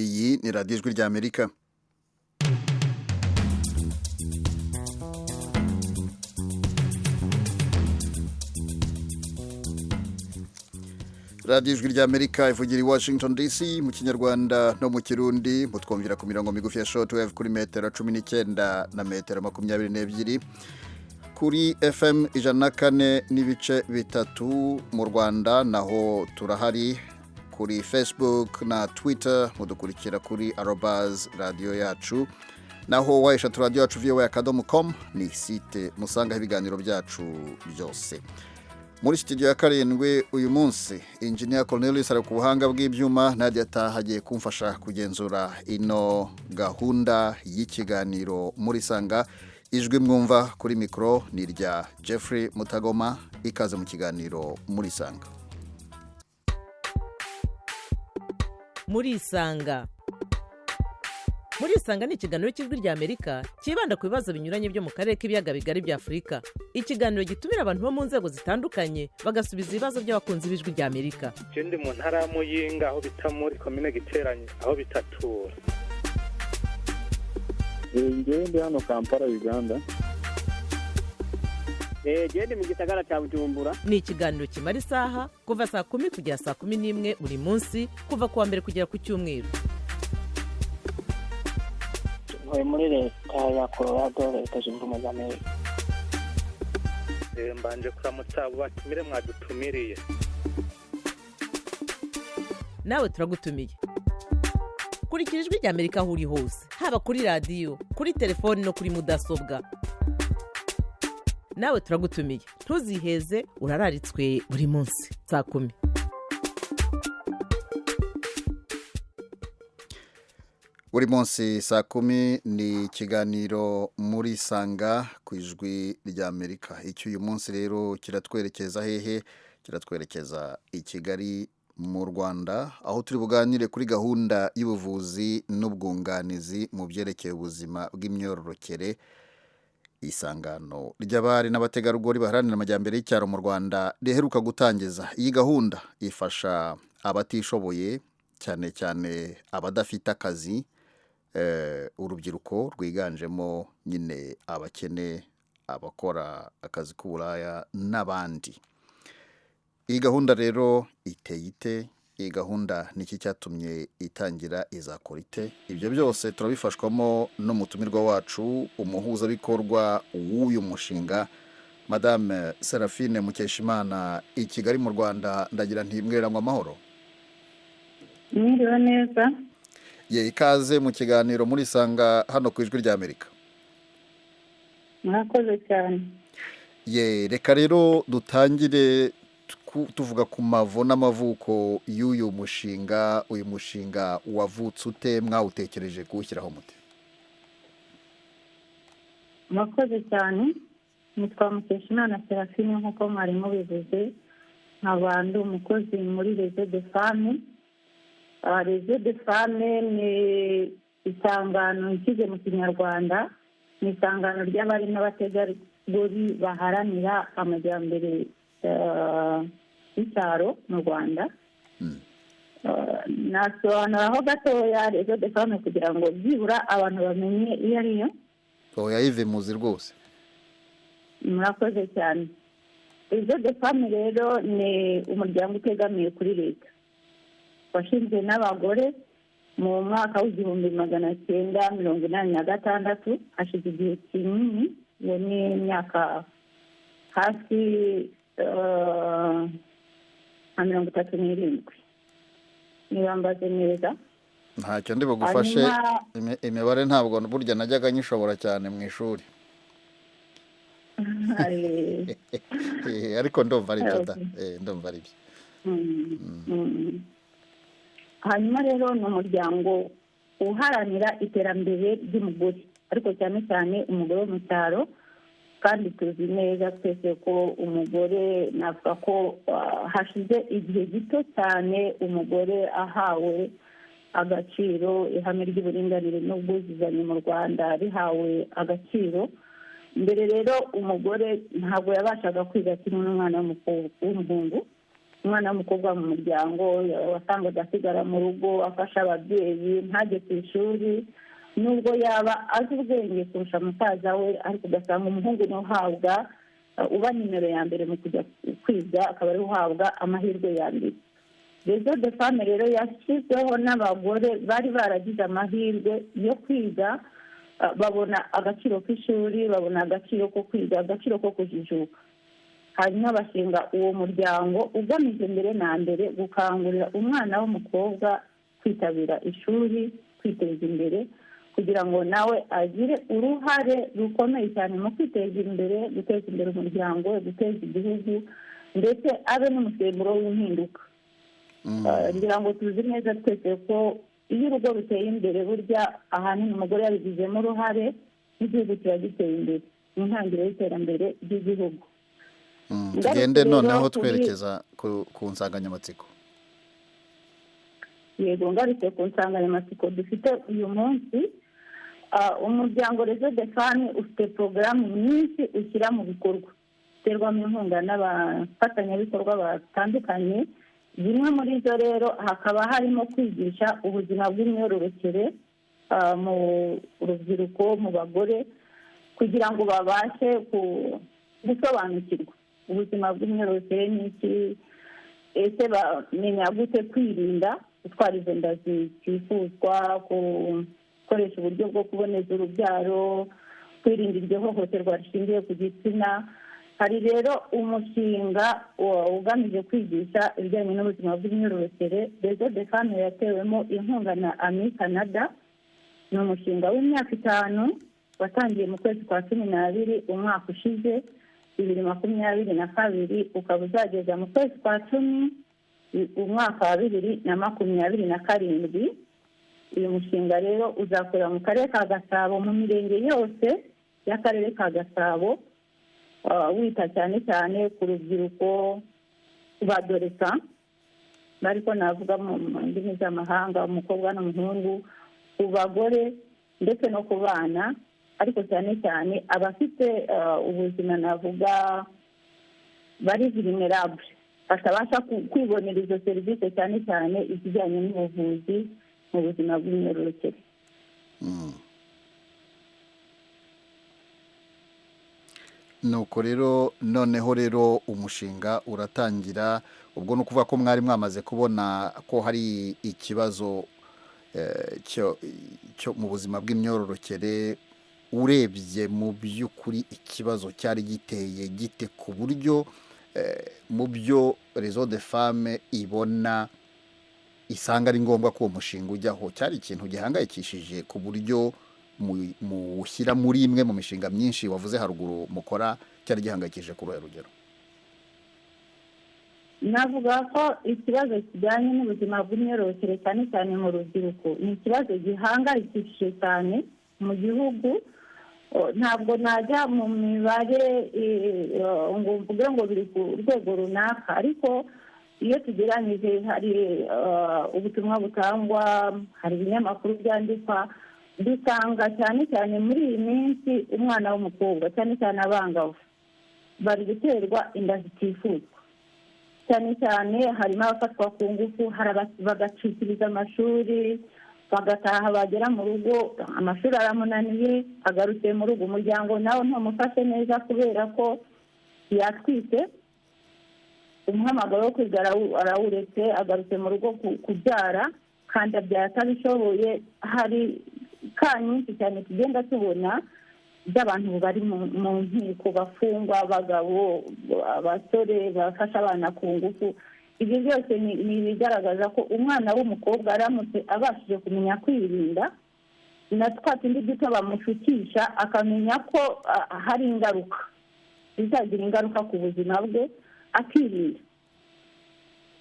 iyi ni radiyo ijwi ry'Amerika. radiyo ijwi ry'Amerika ivugira i Washington DC mu kinyarwanda no mu kirundi, mutwumvira ku mirongo migufi ya shortwave kuri metero 19 na metero 22, kuri FM 104 n'ibice bitatu mu Rwanda, naho turahari kuri Facebook na Twitter, mudukurikira kuri @radio yacu, naho wayishatu radio yacu voa.com ni site musanga ibiganiro byacu byose. Muri studio ya karindwi uyu munsi Engineer Cornelius ari ku buhanga bw'ibyuma, Nadia tahagiye kumfasha kugenzura ino gahunda y'ikiganiro muri sanga. Ijwi mwumva kuri mikro ni rya Jeffrey Mutagoma, ikaze mu kiganiro muri sanga. Muri sanga ni ikiganiro cy'ijwi ry'Amerika kibanda ku bibazo binyuranye byo mu karere k'ibiyaga bigari bya Afurika. Ikiganiro gitumira abantu bo mu nzego zitandukanye bagasubiza ibibazo by'abakunzi b'ijwi ry'Amerika. Je ndi mu ntara ya Muyinga, aho bita muri commune Giteranye, aho bitatura. Ngewe ndi hano Kampala, Uganda. Ndi mu gisagara cya Bujumbura. Ni ikiganiro kimara isaha kuva saa 10 kugera saa 11 buri munsi, kuva kuwa mbere kugera ku cyumweru. Muri leta ya Colorado, leta zunze ubumwe za Amerika. Mbanje kuramutsa abo batumire mwadutumiriye. Nawe turagutumiye. Kurikira ijwi ry'Amerika aho uri hose, haba kuri radio, kuri telefone no kuri mudasobwa. Nawe turagutumiye, ntuziheze, urararitswe buri munsi saa 10. Buri munsi saa 10 ni ikiganiro muri sanga ku ijwi ry'Amerika. Icyo uyu munsi rero kiratwerekeza hehe? Kiratwerekeza i Kigali mu Rwanda, aho turi buganire kuri gahunda y'ubuvuzi n'ubwunganizi mu byerekeye ubuzima bw'imyororokere. Isangano ry'abari n'abategarugori baharanira amajyambere y'icyaro mu Rwanda riheruka gutangiza. Iyi gahunda ifasha abatishoboye, cyane cyane abadafite akazi, urubyiruko rwiganjemo nyine abakene, abakora akazi k'uburaya n'abandi. Iyi gahunda rero iteye ite? Iyi gahunda niki cyatumye itangira, izakora ite? Ibyo byose turabifashwamo n'umutumirwa wacu, umuhuzabikorwa w'uyu mushinga, Madame Seraphine Mukeshimana, i Kigali mu Rwanda. Ndagira ntimwereranywa amahoro. Mwiriwe neza. Ye, ikaze mu kiganiro muri sanga hano ku ijwi ry'Amerika. Murakoze cyane. Ye, reka rero dutangire tuvuga ku mavo n'amavuko y'uyu mushinga. Uyu mushinga wavutse ute? Mwawutekereje kuwushyiraho mute? Murakoze cyane. Nitwa Mukeshimana Seraphine, nk'uko mwarimu bivuze, nkaba ndi umukozi muri Réseau des Femmes. Réseau des Femmes ni isangano ikize mu Kinyarwanda, ni isangano ry'abari n'abategarugori baharanira amajyambere y'icyaro mu Rwanda. Nasobanuraho gatoya Réseau des Femmes kugira ngo byibura abantu bamenye iyo ariyo. Oya, ive muzi rwose. Murakoze cyane. Réseau des Femmes rero ni umuryango utegamiye kuri leta, washinzwe n'abagore mu mwaka w'1986. hashize igihe kinini, iyo ni imyaka hafi 37. niba mbaze neza. Ntacyo ndi bugufashe, imibare ntabwo burya najyaga nyishobora cyane mu ishuri. Ariko ndumva ari byo da. Ndumva ari byo. Hanyuma rero ni umuryango uharanira iterambere ry'umugore, ariko cyane cyane umugore wo mu cyaro. Kandi tuzi neza twese ko umugore, navuga ko hashize igihe gito cyane umugore ahawe agaciro, ihame ry'uburinganire n'ubwuzuzanye mu Rwanda rihawe agaciro. Mbere rero umugore ntabwo yabashaga kwiga kimwe n'umwana w'umuhungu, umwana w'umukobwa mu muryango wasangaga asigara mu rugo afasha ababyeyi ntajye ku ishuri, nubwo yaba azi ubwenge kurusha musaza we, ariko ugasanga umuhungu niwe uhabwa uba nimero ya mbere mu kujya kwiga, akaba ari uhabwa amahirwe ya mbere. Rezo de fame rero yashyizweho n'abagore bari baragize amahirwe yo kwiga, babona agaciro k'ishuri, babona agaciro ko kwiga, agaciro ko kujijuka, hanyuma bashinga uwo muryango ugamije mbere na mbere gukangurira umwana w'umukobwa kwitabira ishuri, kwiteza imbere, kugira ngo nawe agire uruhare rukomeye cyane mu kwiteza imbere, guteza imbere umuryango, guteza igihugu, ndetse abe n'umusemburo w'impinduka. ngira ngo tuzi neza twese ko iyo urugo ruteye imbere burya ahanini umugore yabigizemo uruhare n'igihugu kiba giteye imbere, ni intangiriro y'iterambere ry'igihugu. tugende noneho twerekeza ku nsanganyamatsiko. Yego, ngarutse ku nsanganyamatsiko dufite uyu munsi. Umuryango Rezo de Fame ufite porogaramu nyinshi ushyira mu bikorwa, uterwamo inkunga n'abafatanyabikorwa batandukanye. Zimwe muri zo rero hakaba harimo kwigisha ubuzima bw'imyororokere mu rubyiruko, mu bagore, kugira ngo babashe gusobanukirwa ubuzima bw'imyororokere n'iki, ese bamenya gute kwirinda gutwara izo nda zitifuzwa, gukoresha uburyo bwo kuboneza urubyaro, kwirinda iryo hohoterwa rishingiye ku gitsina. Hari rero umushinga ugamije kwigisha ibijyanye n'ubuzima bw'imyororokere. Rezo de Fame yatewemo inkunga na Ami Canada. Ni umushinga w'imyaka 5 watangiye mu kwezi kwa 12 umwaka ushize 2022, ukaba uzageza mu kwezi kwa 10 umwaka wa 2027. Uyu mushinga rero uzakorera mu karere ka Gasabo, mu mirenge yose y'akarere ka Gasabo, wita cyane cyane ku rubyiruko, badoresa bariko navuga mu ndimi z'amahanga, umukobwa n'umuhungu, ku bagore ndetse no ku bana, ariko cyane cyane abafite ubuzima navuga bari vulnerable, batabasha kwibonera izo serivisi, cyane cyane izijyanye n'ubuvuzi mu buzima bw'imyororokere. nuko rero noneho rero umushinga uratangira, ubwo ni ukuvuga ko mwari mwamaze kubona ko hari ikibazo cyo mu buzima bw'imyororokere. Urebye mu by'ukuri ikibazo cyari giteye gite, ku buryo mu byo Rezo de Fame ibona isanga ari ngombwa ko uwo mushinga ujyaho, cyari ikintu gihangayikishije ku buryo mushyira muri imwe mu mishinga myinshi wavuze haruguru mukora, cyari gihangayikishije ku ruhe rugero? Navuga ko ikibazo kijyanye n'ubuzima bw'imyororokere cyane cyane mu rubyiruko ni ikibazo gihangayikishije cyane mu gihugu. Ntabwo najya mu mibare ngo mvuge ngo biri ku rwego runaka, ariko iyo tugeranyije hari ubutumwa butangwa, hari ibinyamakuru byandikwa, dusanga cyane cyane muri iyi minsi umwana w'umukobwa, cyane cyane abangavu, bari guterwa inda zitifuzwa. Cyane cyane harimo abafatwa ku ngufu, bagacikiriza amashuri, bagataha bagera mu rugo amashuri aramunaniye, agarutse mu rugo umuryango nawe ntamufashe neza kubera ko yatwite, umuhamagaro wo kwiga arawuretse, agarutse mu rugo kubyara kandi abyara atabishoboye. Hari ka nyinshi cyane tugenda tubona by'abantu bari mu nkiko, bafungwa, abagabo, abasore bafasha abana ku ngufu. Ibyo byose ni ibigaragaza ko umwana w'umukobwa aramutse abashije kumenya kwirinda, na twa tundi duto bamushukisha, akamenya ko hari ingaruka bizagira ingaruka ku buzima bwe, akirinda.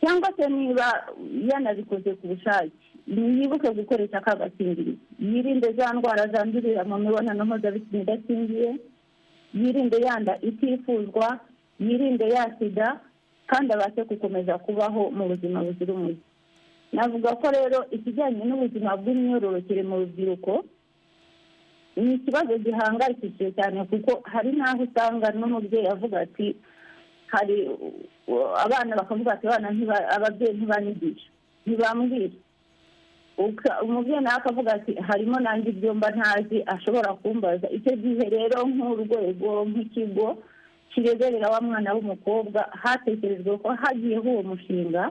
Cyangwa se niba yanabikoze ku bushake, niyibuke gukoresha aka gakingirizo, yirinde za ndwara zandurira mu mibonano mpuzabitsina idakingiye, yirinde yanda itifuzwa, yirinde ya sida, kandi abashe gukomeza kubaho mu buzima buzira umuze. Navuga ko rero ikijyanye n'ubuzima bw'imyororokere mu rubyiruko ni ikibazo gihangayikishije cyane, kuko hari n'aho usanga n'umubyeyi avuga ati hari abana bakavuga ati ababyeyi ntibanyigisha ntibambwira, umubyeyi nawe akavuga ati harimo nanjye ibyo mba ntazi ashobora kumbaza. icyo gihe rero nk'urwego nk'ikigo kireberera wa mwana w'umukobwa hatekerejwe ko hagiyeho uwo mushinga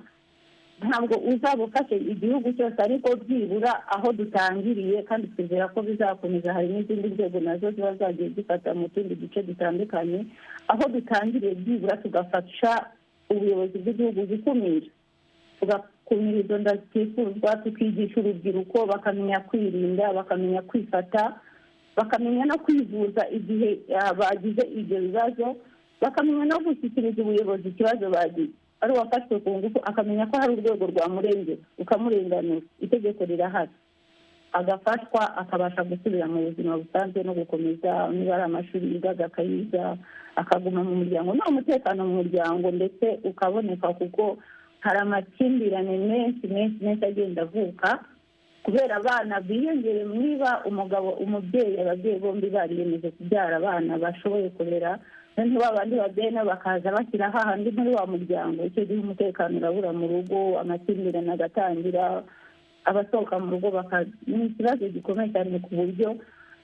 ntabwo uzaba ufashe igihugu cyose, ariko byibura aho dutangiriye, kandi twizera ko bizakomeza. hari n'izindi nzego nazo ziba zagiye zifata mu tundi duce dutandukanye. aho dutangiriye byibura tugafasha ubuyobozi bw'igihugu gukumira, tugakumira izo nda zitifuzwa, tukigisha urubyiruko bakamenya kwirinda, bakamenya kwifata, bakamenya no kwivuza igihe bagize ibyo bibazo, bakamenya no gushyikiriza ubuyobozi ikibazo bagize. ari uwafashwe ku ngufu akamenya ko hari urwego rwamurengera ukamurenganura, itegeko rirahari, agafashwa akabasha gusubira mu buzima busanzwe no gukomeza, niba ari amashuri yigaga akayiga, akaguma mu muryango, n'umutekano mu muryango ndetse ukaboneka, kuko hari amakimbirane menshi agenda avuka kubera abana biyongere. niba ababyeyi bombi bariyemeje kubyara abana bashoboye kurera, noneho babandi babyeyi nabo bakaza bashyira hahandi muri wa muryango, icyo gihe umutekano urabura mu rugo, amakimbirane agatangira, abasohoka mu rugo ni ikibazo gikomeye cyane, ku buryo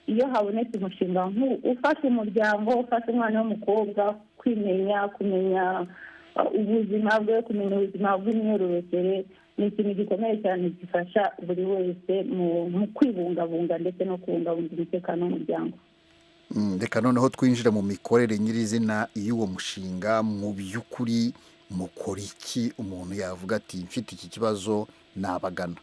iyo habonetse umushinga ufasha umuryango, ufasha umwana w'umukobwa kumenya ubuzima bwe, kumenya ubuzima bw'imyororokere, ni ikintu gikomeye cyane gifasha buri wese mu kwibungabunga ndetse no kubungabunga umutekano w'umuryango. Reka noneho twinjira mu mikorere nyirizina y'uwo mushinga. mu by'ukuri mukora iki? umuntu yavuga ati mfite iki kibazo nabagana,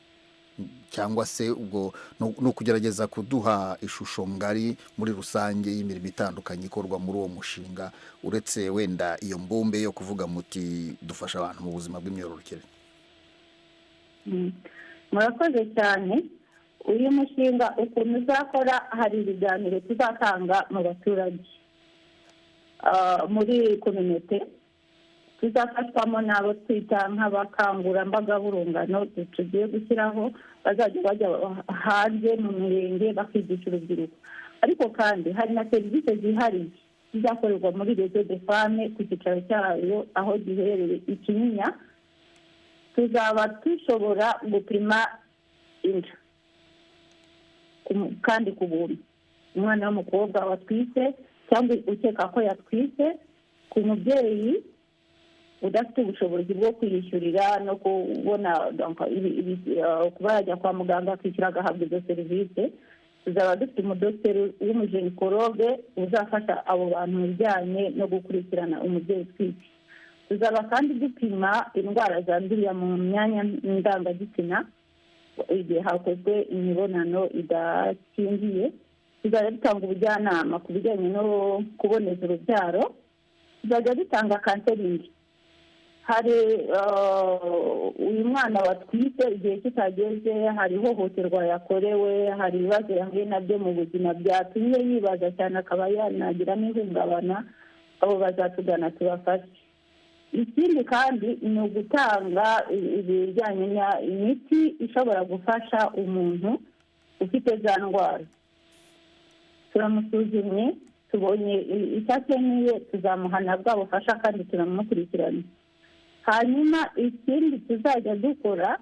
cyangwa se ubwo ni ukugerageza kuduha ishusho ngari muri rusange y'imirimo itandukanye ikorwa muri uwo mushinga, uretse wenda iyo mbumbe yo kuvuga muti dufasha abantu mu buzima bw'imyororokere. murakoze cyane. uyu mushinga ukuntu uzakora, hari ibiganiro tuzatanga mu baturage muri kominote, tuzafashwamo n'abo twita nk'abakangurambaga b'urungano tugiye gushyiraho, bazajya bajya hanze mu mirenge bakigisha urubyiruko. ariko kandi hari na serivisi zihariye zizakorerwa muri rezo de fame ku cyicaro cyayo aho giherereye i Kinyinya. tuzaba dushobora gupima inda kandi ku buntu, umwana w'umukobwa watwise cyangwa ukeka ko yatwise, ku mubyeyi udafite ubushobozi bwo kwiyishyurira no kubona kuba yajya kwa muganga akishyura agahabwa izo serivisi. tuzaba dufite umudogiteri w'umujenikologe uzafasha abo bantu mu bijyanye no gukurikirana umubyeyi utwite. tuzaba kandi dupima indwara zandurira mu myanya ndangagitsina igihe hakozwe imibonano idakingiye. tuzajya dutanga ubujyanama ku bijyanye no kuboneza urubyaro. tuzajya dutanga kanseringi. hari uyu mwana watwite igihe kitageze, hari ihohoterwa yakorewe, hari ibibazo yahuye nabyo mu buzima byatumye yibaza cyane akaba yanagira n'ihungabana, abo bazatugana tubafashe. ikindi kandi ni ugutanga ibijyanye imiti ishobora gufasha umuntu ufite za ndwara. turamusuzumye, tubonye icyo akeneye, tuzamuhana bwa bufasha kandi turamukurikirana. hanyuma ikindi tuzajya dukora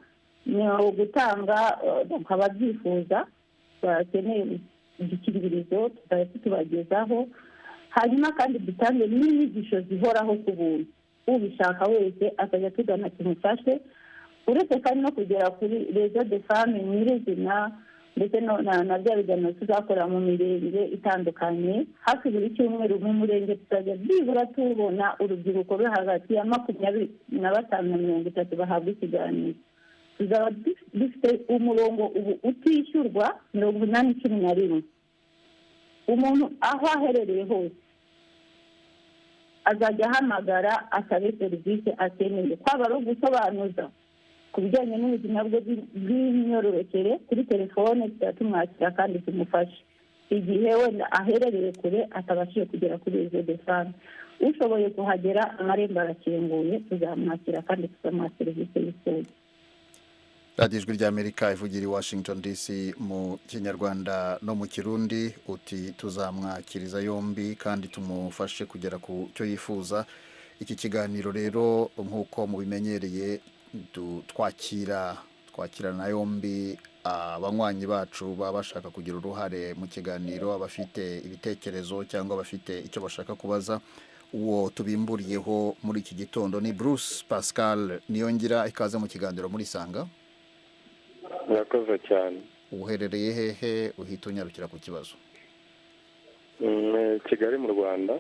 ni ugutanga ababyifuza bakeneye udukingirizo tuzajya tutubagezaho. hanyuma kandi dutange n'inyigisho zihoraho ku buntu, ubishaka wese akajya tugana tumufashe. uretse kandi no kugera kuri rezo de fame nyirizina, ndetse na bya biganiro tuzakorera mu mirenge itandukanye. hafi buri cyumweru mu murenge tuzajya byibura tubona urubyiruko ruri hagati ya 25 na 30 bahabwa ikiganiro. tuzaba dufite umurongo ubu utishyurwa 811. umuntu aho aherereye hose azajya ahamagara asabe serivisi akeneye, kwaba ari ugusobanuza ku bijyanye n'ubuzima bwe bw'imyororokere kuri telefone, tumwakira kandi tumufashe. igihe wenda aherereye kure atabashije kugera kuri rezo de fame, ushoboye kuhagera amarembo arakinguye, tuzamwakira kandi tuzamuha serivisi yifuza. radiyo ijwi ry'Amerika ivugira i Washington DC mu Kinyarwanda no mu Kirundi. uti tuzamwakiriza yombi kandi tumufashe kugera ku cyo yifuza. iki kiganiro rero nk'uko mubimenyereye twakirana yombi abanywanyi bacu baba bashaka kugira uruhare mu kiganiro, abafite ibitekerezo cyangwa abafite icyo bashaka kubaza. Uwo tubimburiyeho muri iki gitondo ni Bruce Pascal Niyongira, ikaze mu kiganiro muri Sanga. Murakoze cyane. Uherereye hehe, uhita unyarukira ku kibazo? Kigali mu Rwanda.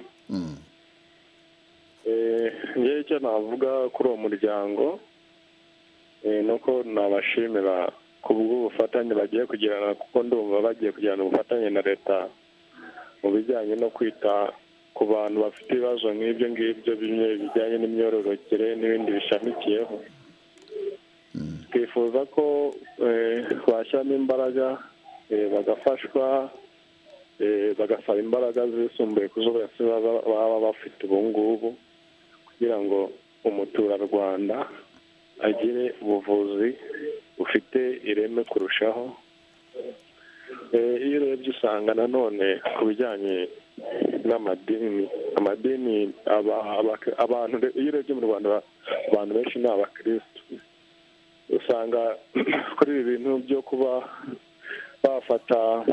Ngewe icyo navuga kuri uwo muryango nuko nabashimira ku bw'ubufatanye bagiye kugirana, kuko ndumva bagiye kugirana ubufatanye na leta mu bijyanye no kwita ku bantu bafite ibibazo nk'ibyo ngibyo bimwe bijyanye n'imyororokere n'ibindi bishamikiyeho. Twifuza ko bashyiramo imbaraga bagafashwa, bagasaba imbaraga zisumbuye ku zo baba bafite ubu ngubu, kugira ngo umuturarwanda agire ubuvuzi bufite ireme kurushaho. Iyo urebye usanga nanone ku bijyanye n'amadini, abantu iyo urebye mu Rwanda abantu benshi ni abakirisitu. Usanga kuri ibi bintu byo kuba bafata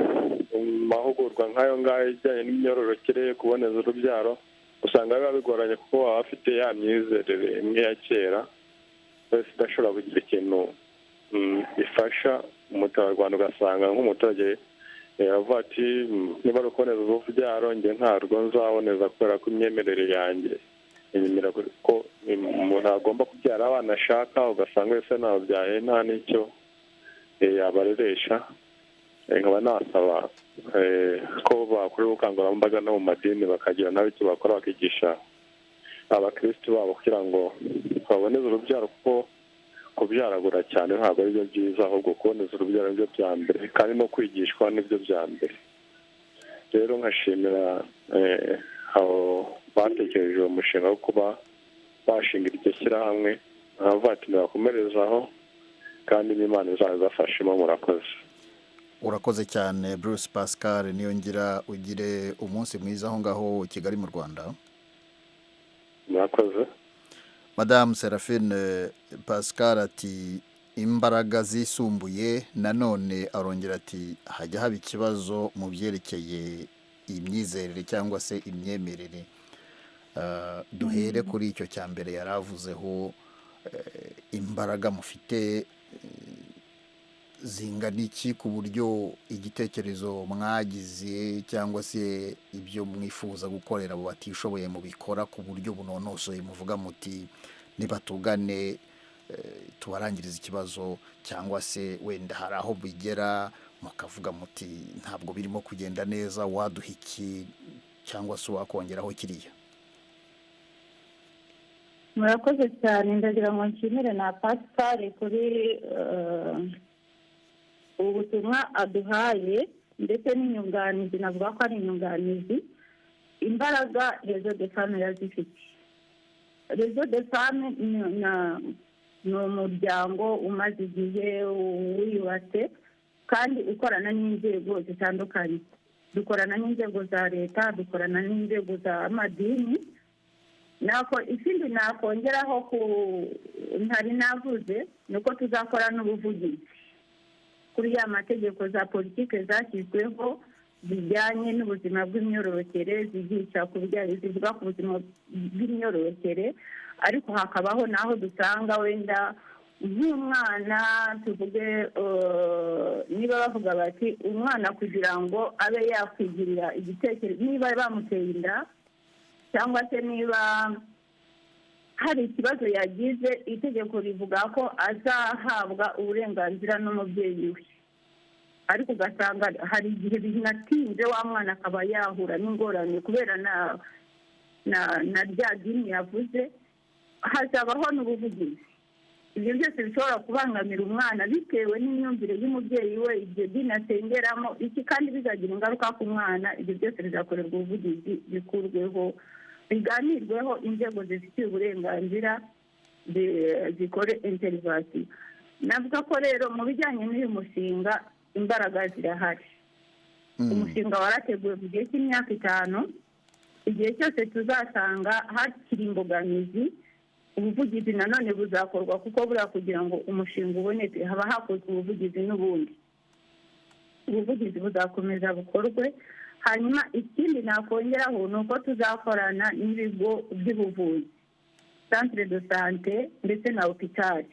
amahugurwa nk'ayo ngayo ijyanye n'imyororokere, kuboneza urubyaro, usanga biba bigoranye kuko baba bafite ya myizerere imwe ya kera wese idashobora kugira ikintu bifasha umuturarwanda. Ugasanga nk'umuturage avuga ati niba ari ukuboneza urubyaro njye ntarwo nzaboneza kubera ko imyemerere yanjye inyemera ko umuntu agomba kubyara abana ashaka. Ugasanga wese ntabyaye nta n'icyo yabareresha. Nkaba nasaba ko bakora ubukangurambaga no mu madini bakagira nabo icyo bakora, bakigisha abakirisitu babo kugira ngo baboneze urubyaro, kuko kubyaragura cyane ntabwo ari byo byiza, ahubwo kuboneza urubyaro nibyo bya mbere, kandi no kwigishwa nibyo bya mbere. Rero nkashimira abo batekereje uwo mushinga wo kuba bashinga iryo shyirahamwe, nkavuga ati bakomerezaho kandi n'Imana izabibafashemo. Murakoze. Urakoze cyane Bruce Pascal Niyongira, ugire umunsi mwiza aho ngaho Kigali mu Rwanda. Murakoze. Madame Seraphine Pascal ati imbaraga zisumbuye, nanone arongera ati hajya haba ikibazo mu byerekeye imyizerere cyangwa se imyemerere. Duhere kuri icyo cya mbere yaravuzeho, imbaraga mufite zingana iki ku buryo igitekerezo mwagize cyangwa se ibyo mwifuza gukorera abo batishoboye mubikora ku buryo bunonosoye, muvuga muti nibatugane tubarangiriza ikibazo, cyangwa se wenda hari aho bigera mukavuga muti ntabwo birimo kugenda neza, waduha iki cyangwa se wakongeraho kiriya? murakoze cyane. ndagira ngo nshimire na Pascal kuri ubutumwa aduhaye ndetse n'inyunganizi. navuga ko ari inyunganizi. Imbaraga Réseau des Femmes yazifite. Réseau des Femmes ni umuryango umaze igihe wiyubatse kandi ukorana n'inzego zitandukanye. Dukorana n'inzego za leta, dukorana n'inzego z'amadini. Ikindi nakongeraho ntari navuze ni uko tuzakora n'ubuvugizi kuri ya mategeko za politike zashyizweho zijyanye n'ubuzima bw'imyororokere, zigisha ku bijyanye, zivuga ku buzima bw'imyororokere, ariko hakabaho naho dusanga wenda nk'umwana, tuvuge niba bavuga bati umwana kugira ngo abe yakwigirira igitekerezo, niba bamuteye inda cyangwa se niba hari ikibazo yagize, itegeko rivuga ko azahabwa uburenganzira n'umubyeyi we. Ariko ugasanga hari igihe binatinze wa mwana akaba yahura n'ingorane kubera na rya dini yavuze. Hazabaho n'ubuvugizi. Ibyo byose bishobora kubangamira umwana bitewe n'imyumvire y'umubyeyi we, ibyo dini asengeramo iki, kandi bizagira ingaruka ku mwana. Ibyo byose bizakorerwa ubuvugizi, bikurweho, biganirweho, inzego zifitiye uburenganzira zikore interivasiyo. navuga ko rero mu bijyanye n'uyu mushinga imbaraga zirahari. Umushinga warateguwe mu gihe cy'imyaka 5 igihe cyose tuzasanga hakiri imbogamizi, ubuvugizi nanone buzakorwa, kuko buriya kugira ngo umushinga uboneke haba hakozwe ubuvugizi n'ubundi. Ubuvugizi buzakomeza bukorwe. Hanyuma ikindi nakongeraho ni uko tuzakorana n'ibigo by'ubuvuzi, centre de sante ndetse na hopitali.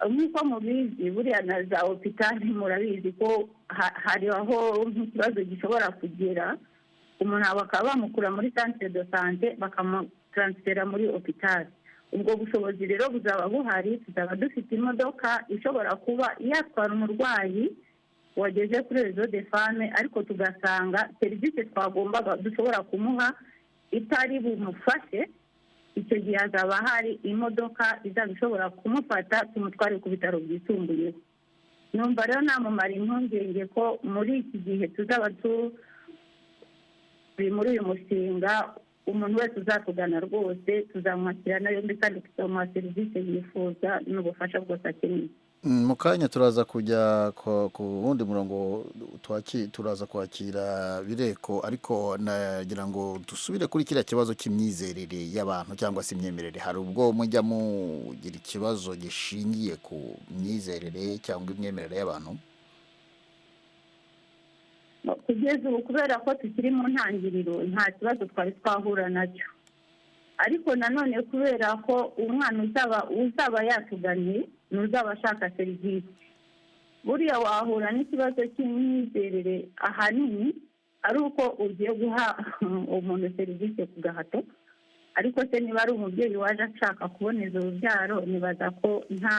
Nk'uko mubizi buriya na za hopitali murabizi ko hari aho nk'ikibazo gishobora kugera, umuntu bakaba bamukura muri centre de sante bakamutransfera muri hopitali. Ubwo bushobozi rero buzaba buhari, tuzaba dufite imodoka ishobora kuba yatwara umurwayi wageze kuri rezo de fame, ariko tugasanga serivisi twagombaga dushobora kumuha itari bumufashe, icyo gihe hazaba hari imodoka izaba ishobora kumufata tumutware ku bitaro byisumbuyeho. Numva rero namumara impungenge ko muri iki gihe tuzaba turi muri uyu mushinga, umuntu wese uzatugana rwose tuzamwakirana yombi kandi tuzamuha serivisi yifuza n'ubufasha bwose akeneye. Mu kanya turaza kujya ku wundi murongo, turaza kwakira Bireko, ariko nagira ngo dusubire kuri kiriya kibazo cy'imyizerere y'abantu cyangwa se imyemerere. Hari ubwo mujya mugira ikibazo gishingiye ku myizerere cyangwa imyemerere y'abantu? Kugeza ubu kubera ko tukiri mu ntangiriro nta kibazo twari twahura nacyo, ariko nanone kubera ko umwana uzaba yatuganye n'uzaba ashaka serivisi, buriya wahura n'ikibazo cy'imyizerere ahanini ari uko ugiye guha umuntu serivisi ku gahato. Ariko se niba ari umubyeyi waje ashaka kuboneza urubyaro, nibaza ko nta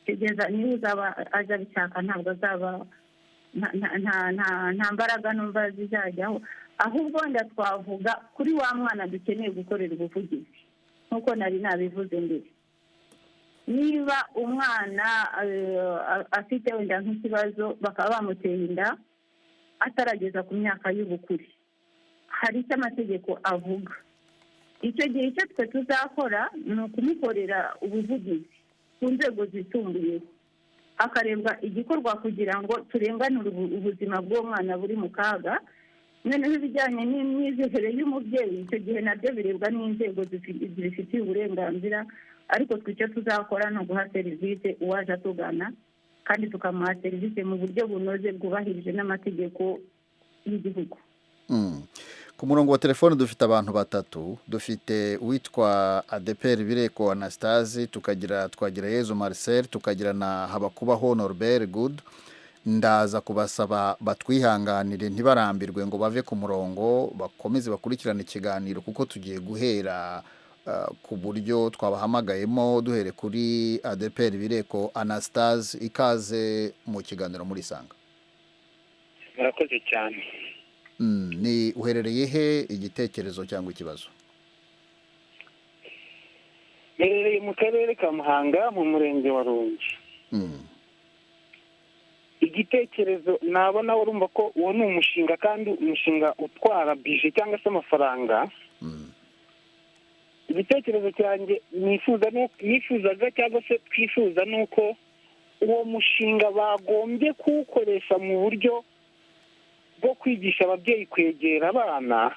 kugeza niba uzaba aje abishaka ntabwo azaba nta mbaraga numva zizajyaho, ahubwo wenda twavuga kuri wa mwana dukeneye gukorera ubuvugizi nk'uko nari nabivuze mbere. Niba umwana afite wenda nk'ikibazo bakaba bamuteye inda atarageza ku myaka y'ubukure, hari icyo amategeko avuga. Icyo gihe icyo twe tuzakora ni ukumukorera ubuvugizi ku nzego zisumbuyeho, hakarebwa igikorwa kugira ngo turenganure ubuzima bw'uwo mwana buri mu kaga. Noneho ibijyanye n'imyizerere y'umubyeyi, icyo gihe nabyo birebwa n'inzego zibifitiye uburenganzira, ariko twe icyo tuzakora ni uguha serivisi uwaje atugana, kandi tukamuha serivisi mu buryo bunoze bwubahirije n'amategeko y'igihugu. Ku murongo wa telefone dufite abantu batatu. Dufite uwitwa ADPR Bireko Anastase, tukagira Twagirayezu Marcel, tukagira na Habakubaho Norbert Good. Ndaza kubasaba batwihanganire ntibarambirwe ngo bave ku murongo, bakomeze bakurikirana ikiganiro kuko tugiye guhera ku buryo twabahamagayemo, duhere kuri ADPR Bireko Anastase. Ikaze mu kiganiro muri Sanga. murakoze cyane. Ni uherereye he, igitekerezo cyangwa ikibazo? Mperereye mu karere ka Muhanga mu murenge wa Rungi. Igitekerezo nabona urumva ko uwo ni umushinga, kandi umushinga utwara bije cyangwa se amafaranga. Igitekerezo cyanjye nifuzaga cyangwa se twifuza ni uko uwo mushinga bagombye kuwukoresha mu buryo bwo kwigisha ababyeyi kwegera abana,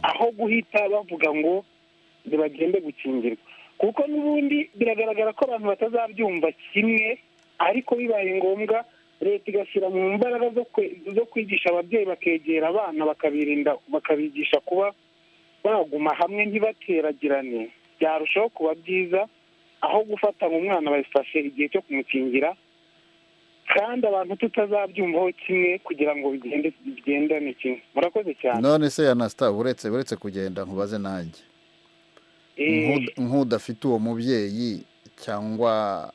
aho guhita bavuga ngo ntibagende gukingirwa, kuko n'ubundi biragaragara ko abantu batazabyumva kimwe. Ariko bibaye ngombwa leta igashyira mu mbaraga zo kwigisha ababyeyi bakegera abana, bakabirinda, bakabigisha kuba baguma hamwe ntibateragirane, byarushaho kuba byiza aho gufata umwana babifashe igihe cyo kumukingira, kandi abantu tutazabyumvaho kimwe kugira ngo bigendane kimwe. Murakoze cyane. None se Anasta, uretse kugenda nkubaze nanjye, nk'udafite uwo mubyeyi cyangwa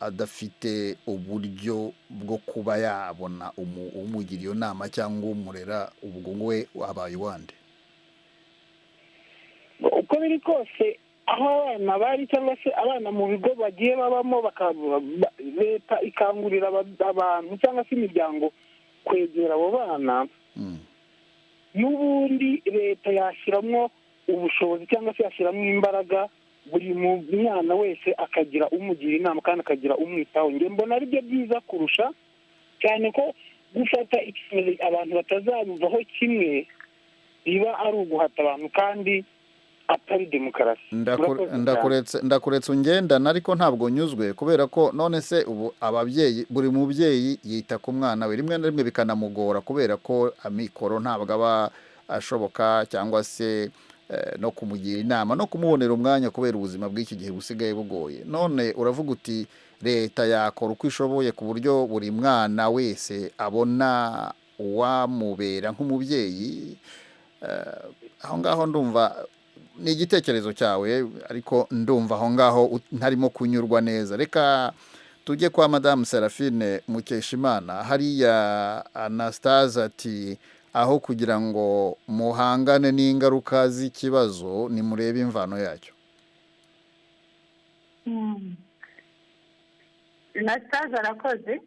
adafite uburyo bwo kuba yabona umugira iyo nama cyangwa umurera, ubwo we wabaye wande? Uko biri kose aho abana bari cyangwa se abana mu bigo bagiye babamo, leta ikangurira abantu cyangwa se imiryango kwegera abo bana, n'ubundi leta yashyiramo ubushobozi cyangwa se yashyiramo imbaraga, buri mwana wese akagira umugira inama kandi akagira umwitaho. Njye mbona ari byo byiza kurusha cyane, ko gufata icyemezo abantu batazabivaho kimwe biba ari uguhata abantu kandi atari demokarasi. ndakuretse ungendana ariko ntabwo nyuzwe kubera ko none se ubu ababyeyi buri mubyeyi yita ku mwana we rimwe na rimwe bikanamugora kubera ko amikoro ntabwo aba ashoboka cyangwa se no kumugira inama no kumubonera umwanya kubera ubuzima bw'iki gihe busigaye bugoye. None uravuga uti leta yakora uko ishoboye ku buryo buri mwana wese abona uwamubera nk'umubyeyi. Aho ngaho ndumva ni igitekerezo cyawe ariko ndumva aho ngaho ntarimo kunyurwa neza. Reka tujye kwa Madame Seraphine Mukeshimana. Hariya Anastase ati aho kugira ngo muhangane n'ingaruka z'ikibazo nimurebe imvano yacyo. Anastase arakoze.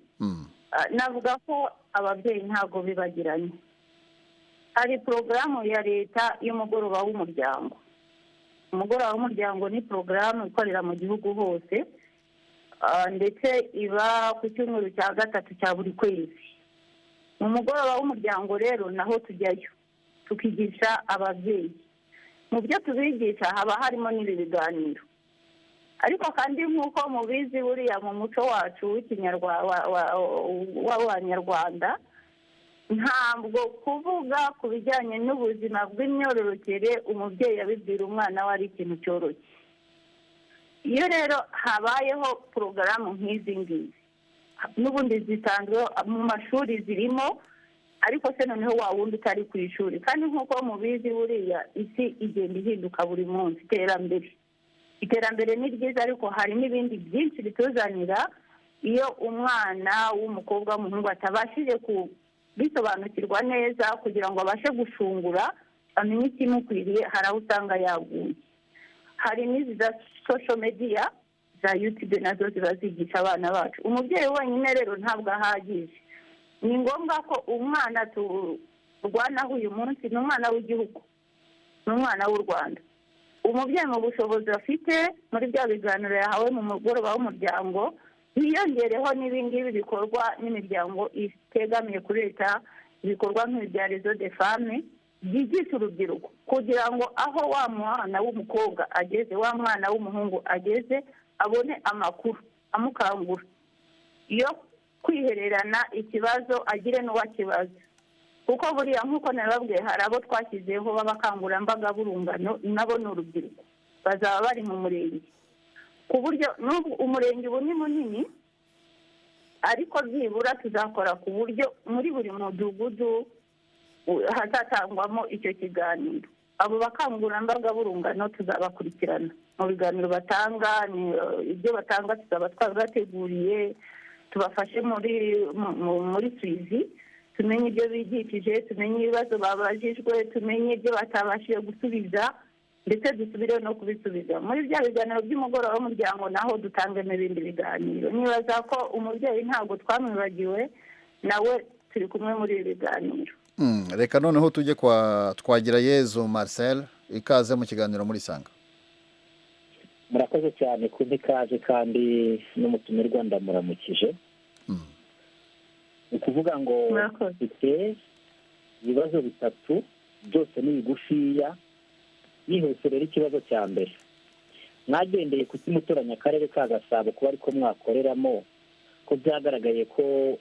Navuga ko ababyeyi ntabwo bibagiranye. Hari porogaramu ya leta y'umugoroba w'umuryango. Umugoroba w'umuryango ni porogaramu ikorera mu gihugu hose ndetse iba ku cyumweru cya gatatu cya buri kwezi. Mu mugoroba w'umuryango rero naho tujyayo tukigisha ababyeyi. Mu byo tubigisha haba harimo n'ibi biganiro. Ariko kandi nk'uko mubizi buriya mu muco wacu w'Abanyarwanda ntabwo kuvuga ku bijyanye n'ubuzima bw'imyororokere umubyeyi abibwira umwana we ari ikintu cyoroshye. Iyo rero habayeho porogaramu nk'izi ngizi n'ubundi zisanzwe mu mashuri zirimo ariko se noneho wa wundi utari ku ishuri kandi nk'uko mubizi buriya isi igenda ihinduka buri munsi. Iterambere ni ryiza ariko hari n'ibindi byinshi bituzanira iyo umwana w'umukobwa w'umuhungu atabashije bisobanukirwa neza kugira ngo abashe gushungura amenye ikimukwiriye. Hari aho usanga yaguye. Hari n'izi za social media za YouTube nazo ziba zigisha abana bacu. Umubyeyi wenyine rero ntabwo ahagije. Ni ngombwa ko umwana turwanaho uyu munsi ni umwana w'igihugu, ni umwana w'u Rwanda. Umubyeyi mu bushobozi afite muri bya biganiro yahawe mu mugoroba w'umuryango hiyongereho n'ibingibi bikorwa n'imiryango itegamiye kuri leta, ibikorwa nk'ibya Réseau des Femmes byigisha urubyiruko kugira ngo aho wa mwana w'umukobwa ageze, wa mwana w'umuhungu ageze abone amakuru amukangura yo kwihererana ikibazo agire n'uwakibaza. Kuko buriya nk'uko nababwiye hari abo twashyizeho b'abakangurambaga b'urungano nabo ni urubyiruko bazaba bari mu murenge ku buryo umurenge ubu ni munini ariko byibura tuzakora ku buryo muri buri mudugudu hazatangwamo icyo kiganiro. Abo bakangurambaga b'urungano tuzabakurikirana mu biganiro batanga, ibyo batanga tuzaba twabateguriye tubafashe muri Suizi, tumenye ibyo bigishije, tumenye ibibazo babajijwe, tumenye ibyo batabashije gusubiza ndetse dusubire no kubisubiza. Muri bya biganiro by'umugoroba w'umuryango naho dutangemo ibindi biganiro. Nibaza ko umubyeyi ntabwo twamwibagiwe, nawe turi kumwe muri ibi biganiro. Reka noneho tujye kwa Twagirayezu Marcel, ikaze mu kiganiro muri Sanga. Murakoze cyane kuba ikaze kandi n'umutumirwa ndamuramukije. Ukuvuga ngo dufite ibibazo bitatu byose ni bigufiya. Yihuse rero ikibazo cya mbere, mwagendeye ku kimutoranya akarere ka Gasabo kuba ariko mwakoreramo ko byagaragaye ko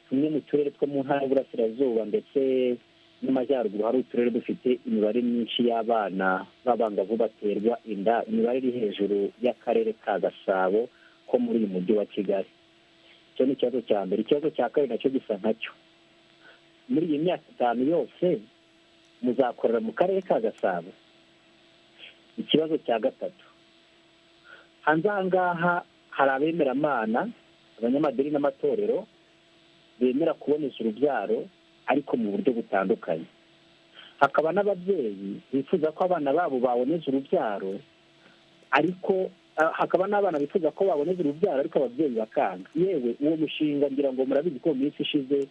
tumwe mu turere two mu ntara y'Uburasirazuba ndetse n'Amajyaruguru hari uturere dufite imibare myinshi y'abana b'abangavu baterwa inda, imibare iri hejuru y'akarere ka Gasabo ko muri uyu mujyi wa Kigali. Icyo ni ikibazo cya mbere. Ikibazo cya kabiri nacyo gisa nkacyo, muri iyi myaka 5 yose muzakorera mu karere ka Gasabo. Ikibazo cya gatatu, hanze aha ngaha hari abemeramana, abanyamadini n'amatorero bemera kuboneza urubyaro ariko mu buryo butandukanye. Hakaba n'ababyeyi bifuza ko abana babo baboneza urubyaro ariko hakaba n'abana bifuza ko baboneza urubyaro ariko ababyeyi bakanga. Yewe uwo mushinga ngira ngo murabizi ko mu minsi ishize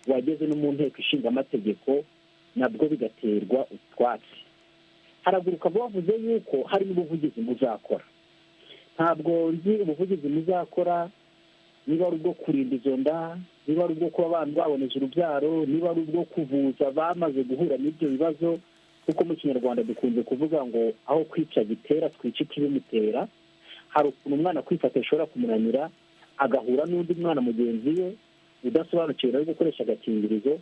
wageze no mu nteko ishinga amategeko nabwo bigaterwa utwatsi. Haraguruka bavuze yuko hari n'ubuvugizi muzakora. Ntabwo nzi ubuvugizi muzakora niba ari ubwo kurinda izo nda, niba ari ubwo kuba abantu baboneje urubyaro, niba ari ubwo kuvuza bamaze guhura n'ibyo bibazo, kuko mu kinyarwanda dukunze kuvuga ngo aho kwica gitera twica ikibimutera. Hari ukuntu umwana kwifata bishobora kumunanira, agahura n'undi mwana mugenzi we udasobanukiwe no gukoresha agakingirizo,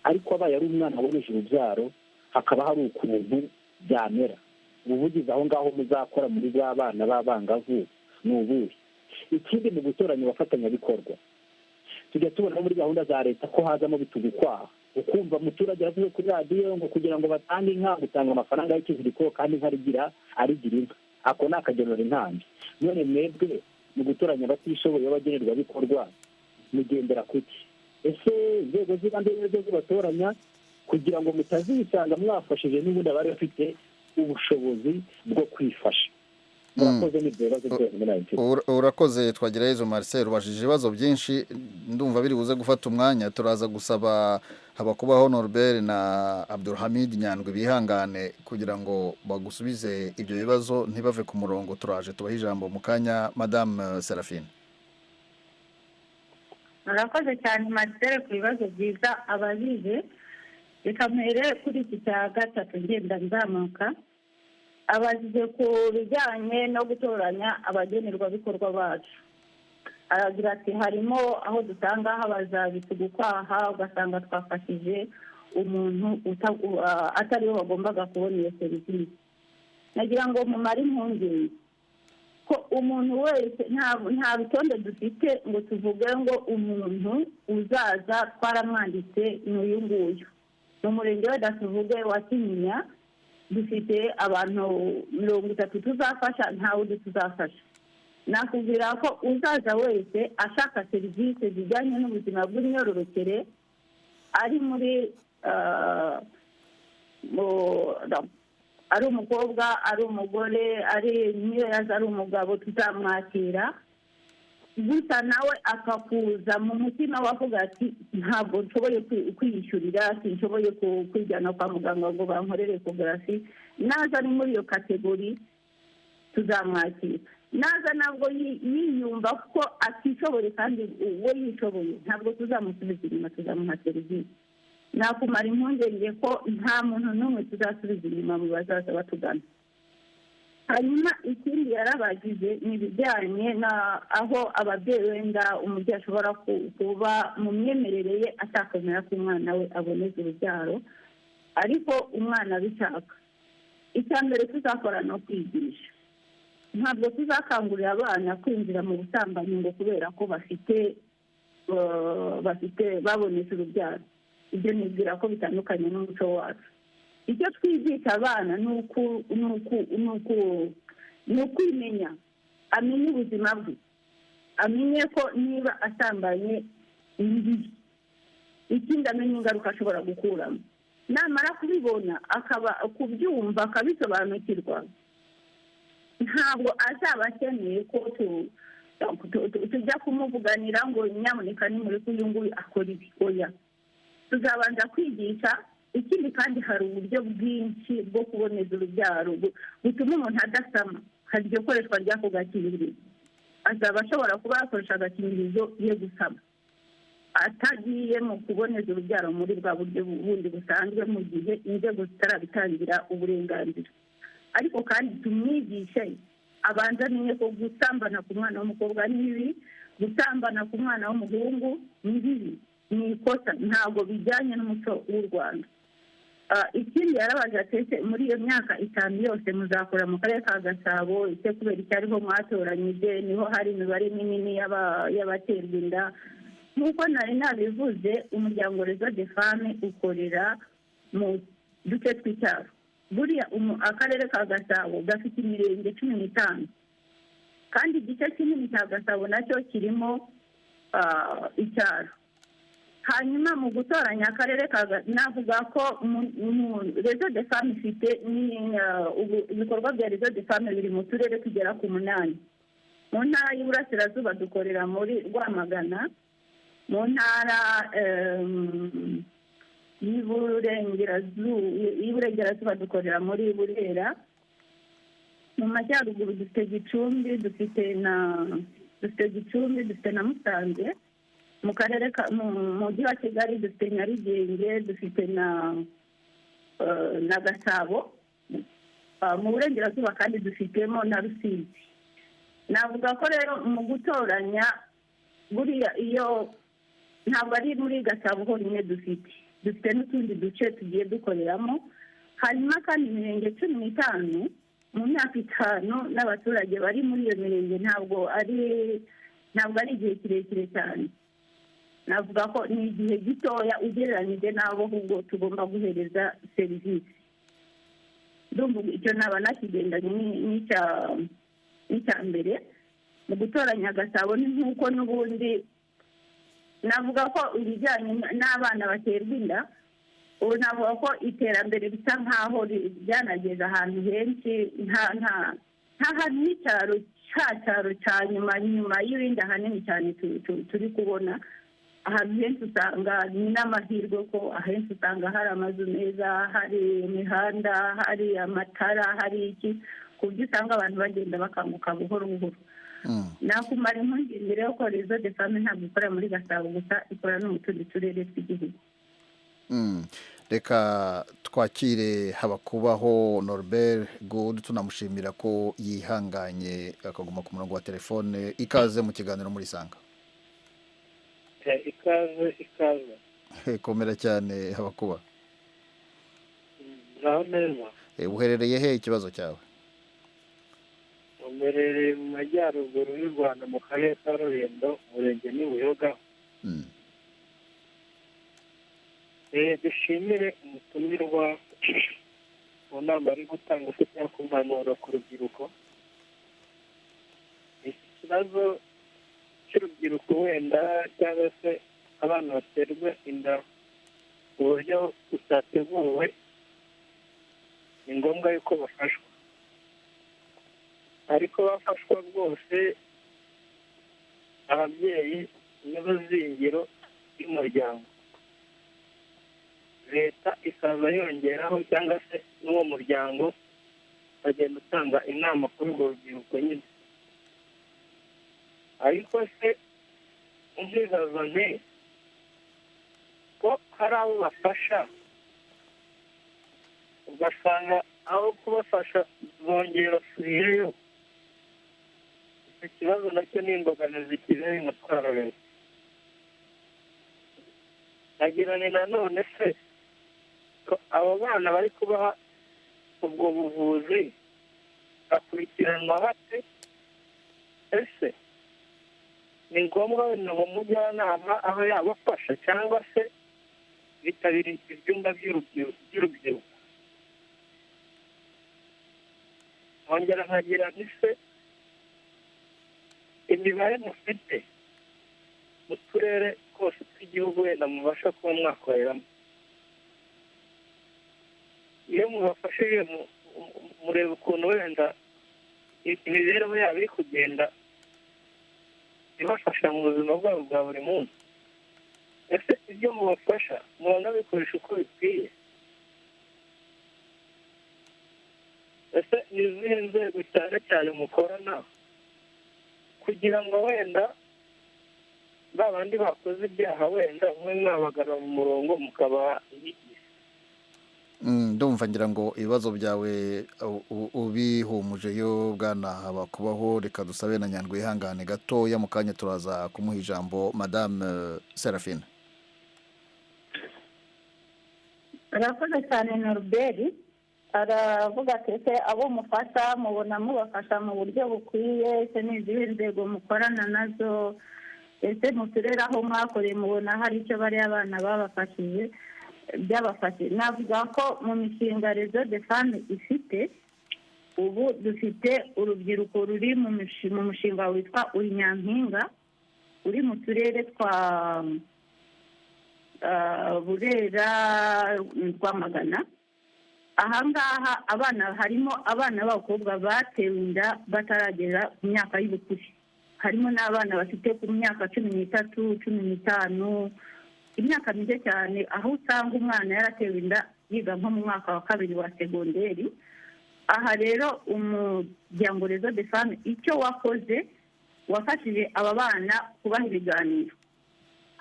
ariko abaye ari umwana waboneje urubyaro hakaba hari ukuntu byamera. Ubuvugizi aho ngaho muzakora muri ba bana b'abangavu ni ubuhe? Ikindi mu gutoranya abafatanyabikorwa, tujya tubona muri gahunda za leta ko hazamo bitugukwaha, ukumva umuturage yavuze kuri radiyo ngo kugira ngo batange inka gutanga amafaranga y'ikiziriko kandi inka arigira inka. Ako ni akagenura intambi. None mwebwe mu gutoranya abatishoboye b'abagenerwabikorwa mugendera kuki? Ese inzego z'ibanze nizo zibatoranya kugira ngo mutazisanga mwafashije n'ubundi abari bafite ubushobozi bwo kwifasha? Murakoze n'ibyo bibazo byose muri ayo mfite. Urakoze Twagirayezu Marcel, ubajije ibibazo byinshi, ndumva biri buze gufata umwanya. Turaza gusaba Habakubaho Norbert na Abdulhamid Nyandwi bihangane kugira ngo bagusubize ibyo bibazo ntibave ku murongo. Turaje tubaha ijambo mu kanya. Madame Seraphine. murakoze cyane Marcel ku bibazo byiza abajije. Reka mpere kuri iki cya gatatu ngenda nzamuka. Abajije ku bijyanye no gutoranya abagenerwabikorwa bacu. Aragira ati harimo aho dusanga habaza bitugukwaha, ugasanga twafashije umuntu atari we wagombaga kubona iyo serivisi. Nagira ngo mumare impungenge ko umuntu wese nta rutonde dufite ngo tuvuge ngo umuntu uzaza twaramwanditse n'uyu nguyu. Mu murenge wa Datuvuge wa Kinyinya dufite abantu 30 tuzafasha, nta wundi tuzafasha. Nakubwira ko uzaza wese ashaka serivisi zijyanye n'ubuzima bw'imyororokere, ari muri ari umukobwa, ari umugore, ari niyo yaza ari umugabo, tuzamwakira. Gusa nawe akakuza mu mutima wavuga ati ntabwo nshoboye kwiyishyurira, sinshoboye kwijyana kwa muganga ngo bankorere ecography. Naza ari muri iyo kategori tuzamwakira. Naza ntabwo yiyumva ko atishoboye kandi we yishoboye, ntabwo tuzamusubiza inyuma, tuzamuha serivisi. Nakumara impungenge ko nta muntu n'umwe tuzasubiza inyuma mu bazaza batugana. Hanyuma ikindi yarabagije ni ibijyanye aho ababyeyi wenda umubyeyi ashobora kuba mu myemerere ye atakwemera ko umwana we aboneza urubyaro, ariko umwana abishaka. Icya mbere tuzakora no kwigisha. Ntabwo tuzakangurira abana kwinjira mu busambanyi ngo kubera ko baboneza urubyaro. Ibyo nibwira ko bitandukanye n'umuco wacu. Icyo twigisha abana ni ukwimenya, amenye ubuzima bwe, amenye ko niba asambanye bibi, ikindi amenye ingaruka ashobora gukuramo. Namara kubibona akaba kubyumva akabisobanukirwa, ntabwo azaba akeneye ko tujya kumuvuganira ngo nyamuneka nimureke uyu nguyu akora ibi. Oya, tuzabanza kwigisha. Ikindi kandi hari uburyo bwinshi bwo kuboneza urubyaro butuma umuntu adasama. Hari iryo koreshwa ry'ako gakingirizo. Azaba ashobora kuba yakoresha agakingirizo ye gusama, atagiye mu kuboneza urubyaro muri bwa buryo bundi busanzwe mu gihe inzego zitarabitangira uburenganzira. Ariko kandi tumwigishe abanza amenye ko gusambana ku mwana w'umukobwa ni bibi, gusambana ku mwana w'umuhungu ni bibi, ni ikosa, ntabwo bijyanye n'umuco w'u Rwanda. Ikindi yarabaje atetse muri iyo myaka 5 yose muzakora mu karere ka Gasabo, icyo kubera icyariho mwatoranyije niho hari imibare minini y'abaterwa inda. Nk'uko nari nabivuze, umuryango Réseau des Femmes ukorera mu duce tw'icyaro. Buriya akarere ka Gasabo gafite imirenge 15, kandi igice kinini cya Gasabo nacyo kirimo icyaro. Hanyuma mu gutoranya akarere navuga ko Réseau des Femmes ifite ibikorwa bya Réseau des Femmes biri mu turere tugera ku 8. Mu ntara y'Iburasirazuba dukorera muri Rwamagana, mu ntara y'Iburengerazuba dukorera muri Burera, mu majyaruguru dufite Gicumbi, dufite na Musanze, mu karere mu mujyi wa Kigali dufite Nyarugenge, dufite na Gasabo, mu burengerazuba kandi dufitemo na Rusizi. Navuga ko rero mu gutoranya buriya iyo ntabwo ari muri Gasabo honyine dufite n'utundi duce tugiye dukoreramo, hanyuma kandi imirenge 15 mu myaka 5 n'abaturage bari muri iyo mirenge ntabwo ari igihe kirekire cyane. Navuga ko ni igihe gitoya ugereranyije n'abo ahubwo tugomba guhereza serivisi. Ndumva icyo naba nakigendanye n'icya mbere mu gutoranya Gasabo. Ni nk'uko n'ubundi navuga ko ibijyanye n'abana baterwa inda, ubu navuga ko iterambere bisa nk'aho ryanageze ahantu henshi, nta hantu n'icyaro cya nyuma y'ibindi ahanini cyane turi kubona. Ahantu henshi usanga ni n'amahirwe ko ahenshi usanga hari amazu meza, hari imihanda, hari amatara, hari iki, ku buryo usanga abantu bagenda bakanguka buhoro buhoro. Nakumara impungenge rero ko Réseau des Femmes ntabwo ikorera muri Gasabo gusa, ikorera no mu tundi turere tw'igihugu. Reka twakire Habakubaho Norbert Good, tunamushimira ko yihanganye akaguma ku murongo wa telefone. Ikaze mu kiganiro muri Sanga. Ikaze Komera cyane Habakuba. Naho neza. Uherereye he ikibazo cyawe? Uherereye mu majyaruguru y'u Rwanda mu karere ka Rulindo, umurenge ni Buyoga. Dushimire umutumirwa mu nama ari gutanga ufite impanuro ku rubyiruko. Iki kibazo cy'urubyiruko wenda cyangwa se abana baterwa inda mu buryo butateguwe, ni ngombwa yuko bafashwa, ariko bafashwa rwose ababyeyi nibo zingiro y'umuryango. Leta ikaza yongeraho cyangwa se n'uwo muryango agenda utanga inama kuri urwo rubyiruko nyine. Ariko se umwibaza nte ko hari abo bafasha ugasanga aho kubafasha bongera basubiyeyo. Icyo kibazo nacyo ni imbogamizi kizeye umutwaro leta. Nagira ni nanone se ko abo bana bari kubaha ubwo buvuzi bakurikiranwa bate? Ese ni ngombwa wenda mu mujyanama aho yabafasha cyangwa se bitabira ibyumba by'urubyiruko? Nkongera nkagira nti se imibare mufite mu turere twose tw'igihugu wenda mubasha kuba mwakoreramo, iyo mubafashije mureba ukuntu wenda imibereho yabo iri kugenda ibafasha mu buzima bwabo bwa buri munsi. Ese ibyo mubafasha mubona bikoresha uko bikwiye? Ese ni izihe nzego cyane cyane mukorana kugira ngo wenda ba bandi bakoze ibyaha wenda mwe mwabagarura mu murongo mukabaha inyigisho? Ndumva ngira ngo ibibazo byawe ubihumuje yo Bwana Habakubaho. Reka dusabe na Nyandwi ihangane gatoya, mu kanya turaza kumuha ijambo. Madame Seraphine. Arakoze cyane Norbert. Aravuga ati ese abo mufasha mubona mubafasha mu buryo bukwiye? Ese ni izihe nzego mukorana nazo? Ese mu turere aho mwakoreye mubona hari icyo bari abana babafashije byabafashe? Navuga ko mu mishinga Réseau des Femmes ifite ubu dufite urubyiruko ruri mu mushinga witwa Uri Nyampinga, uri mu turere twa Burera, Rwamagana. Ahangaha abana harimo abana b'abakobwa batewe inda bataragera ku myaka y'ubukure, harimo n'abana bafite ku myaka 13, 15, imyaka mike cyane, aho usanga umwana yaratewe inda yiga nko mu mwaka wa 2 wa segonderi. Aha rero umuryango Réseau des Femmes icyo wakoze wafashije aba bana kubaha ibiganiro.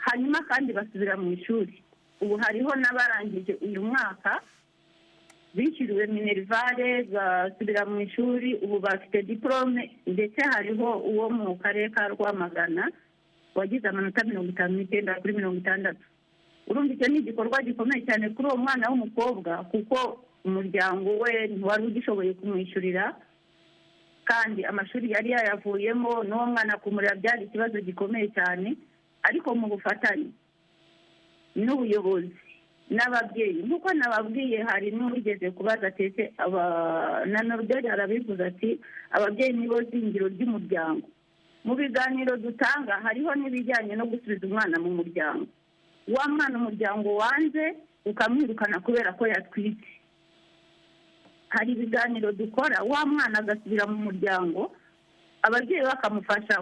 hanyuma kandi basubira mu ishuri. Ubu hariho n'abarangije uyu mwaka bishyuriwe minerivare basubira mu ishuri, ubu bafite diporome, ndetse hariho uwo mu karere ka Rwamagana wagize amanota 59 kuri 60. Urumva icyo ni igikorwa gikomeye cyane kuri uwo mwana w'umukobwa, kuko umuryango we ntiwari ugishoboye kumwishyurira, kandi amashuri yari yayavuyemo, n'uwo mwana kumurera byari ikibazo gikomeye cyane. Ariko mu bufatanye n'ubuyobozi n'ababyeyi, nk'uko nababwiye, hari n'uwigeze kubaza atetse na Norbert arabivuze ati ababyeyi nibo zingiro ry'umuryango. Mu biganiro dutanga hariho n'ibijyanye no gusubiza umwana mu muryango. Wa mwana umuryango wanze ukamwirukana kubera ko yatwite, hari ibiganiro dukora, wa mwana agasubira mu muryango, ababyeyi bakamufasha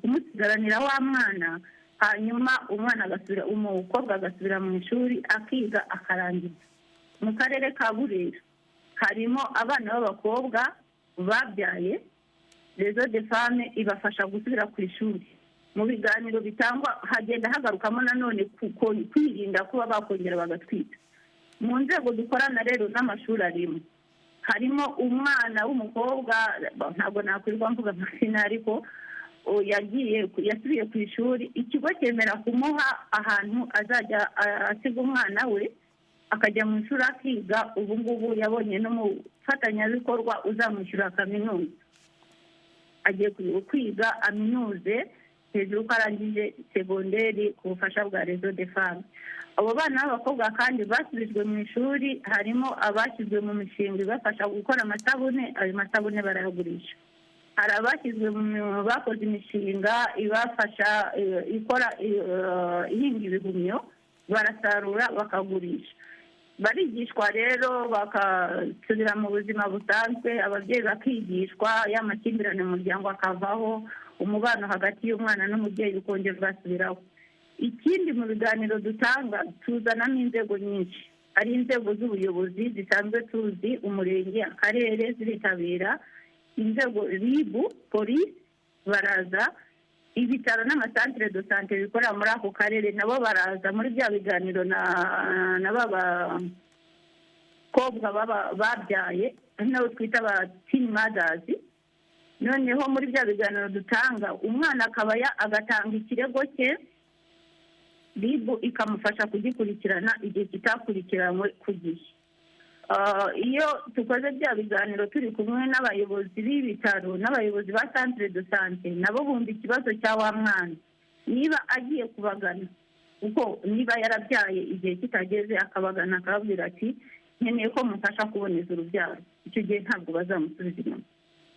kumusigaranira wa mwana, hanyuma umwana agasubira, umukobwa agasubira mu ishuri akiga akarangiza. Mu karere ka Burera harimo abana b'abakobwa babyaye, Réseau des Femmes ibafasha gusubira ku ishuri. Mu biganiro bitangwa hagenda hagarukamo nanone kwirinda kuba bakongera bagatwita. Mu nzego dukorana rero n'amashuri arimo, harimo umwana w'umukobwa, ntabwo nakwirwa mvuga amazina, ariko yasubiye ku ishuri, ikigo cyemera kumuha ahantu azajya asiga umwana we akajya mu ishuri akiga. Ubu ngubu yabonye n'umufatanyabikorwa uzamwishyura kaminuza, agiye kwiga aminuze hejuru ko arangije segonderi ku bufasha bwa Réseau des Femmes. Abo bana b'abakobwa kandi basubijwe mu ishuri, harimo abashyizwe mu mishinga ibafasha gukora amasabune, ayo masabune barayagurisha. Hari abashyizwe mu bakoze imishinga ibafasha ikora ihinga ibihumyo, barasarura bakagurisha. Barigishwa rero bakasubira mu buzima busanzwe, ababyeyi bakigishwa, y'amakimbirane mu muryango akavaho, umubano hagati y'umwana n'umubyeyi ukongera ugasubiraho. Ikindi mu biganiro dutanga tuzanamo inzego nyinshi, ari inzego z'ubuyobozi zisanzwe tuzi, umurenge, akarere ziritabira, inzego RIB, polisi baraza, ibitaro n'amasantere de sante bikorera muri ako karere nabo baraza muri bya biganiro na babakobwa babyaye, nabo twita aba teen mothers. Noneho muri bya biganiro dutanga, umwana akaba agatanga ikirego cye, RIB ikamufasha kugikurikirana igihe kitakurikiranwe ku gihe. Iyo tukoze bya biganiro turi kumwe n'abayobozi b'ibitaro n'abayobozi ba centre de santé, nabo bumva ikibazo cya wa mwana, niba agiye kubagana, kuko niba yarabyaye igihe kitageze akabagana akababwira ati nkeneye ko mufasha kuboneza urubyaro, icyo gihe ntabwo bazamusubiza inyuma,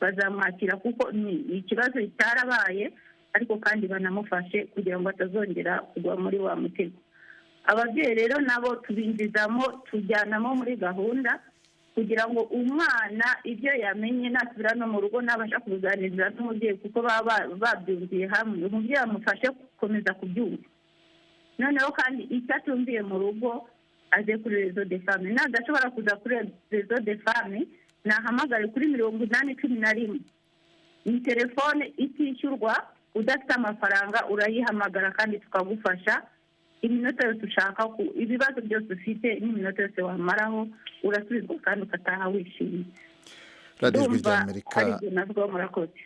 bazamwakira kuko ni ikibazo kitarabaye, ariko kandi banamufashe kugira ngo atazongera kugwa muri wa mutego. Ababyeyi rero nabo tubinjizamo, tujyanamo muri gahunda kugira ngo umwana ibyo yamenye nasubira no mu rugo nabasha kubiganiriza n'umubyeyi, kuko baba babyumviye hamwe, umubyeyi amufashe gukomeza kubyumva. Noneho kandi icyo atumviye mu rugo aze kuri Réseau des Femmes, nadashobora kuza kuri Réseau des Femmes nahamagare kuri 8011. Ni telefone itishyurwa, udafite amafaranga urayihamagara kandi tukagufasha. Iminota yose ushaka, ibibazo byose ufite n'iminota yose wamaraho urasubizwa kandi ukataha wishimye. Radio Ijwi ry'Amerika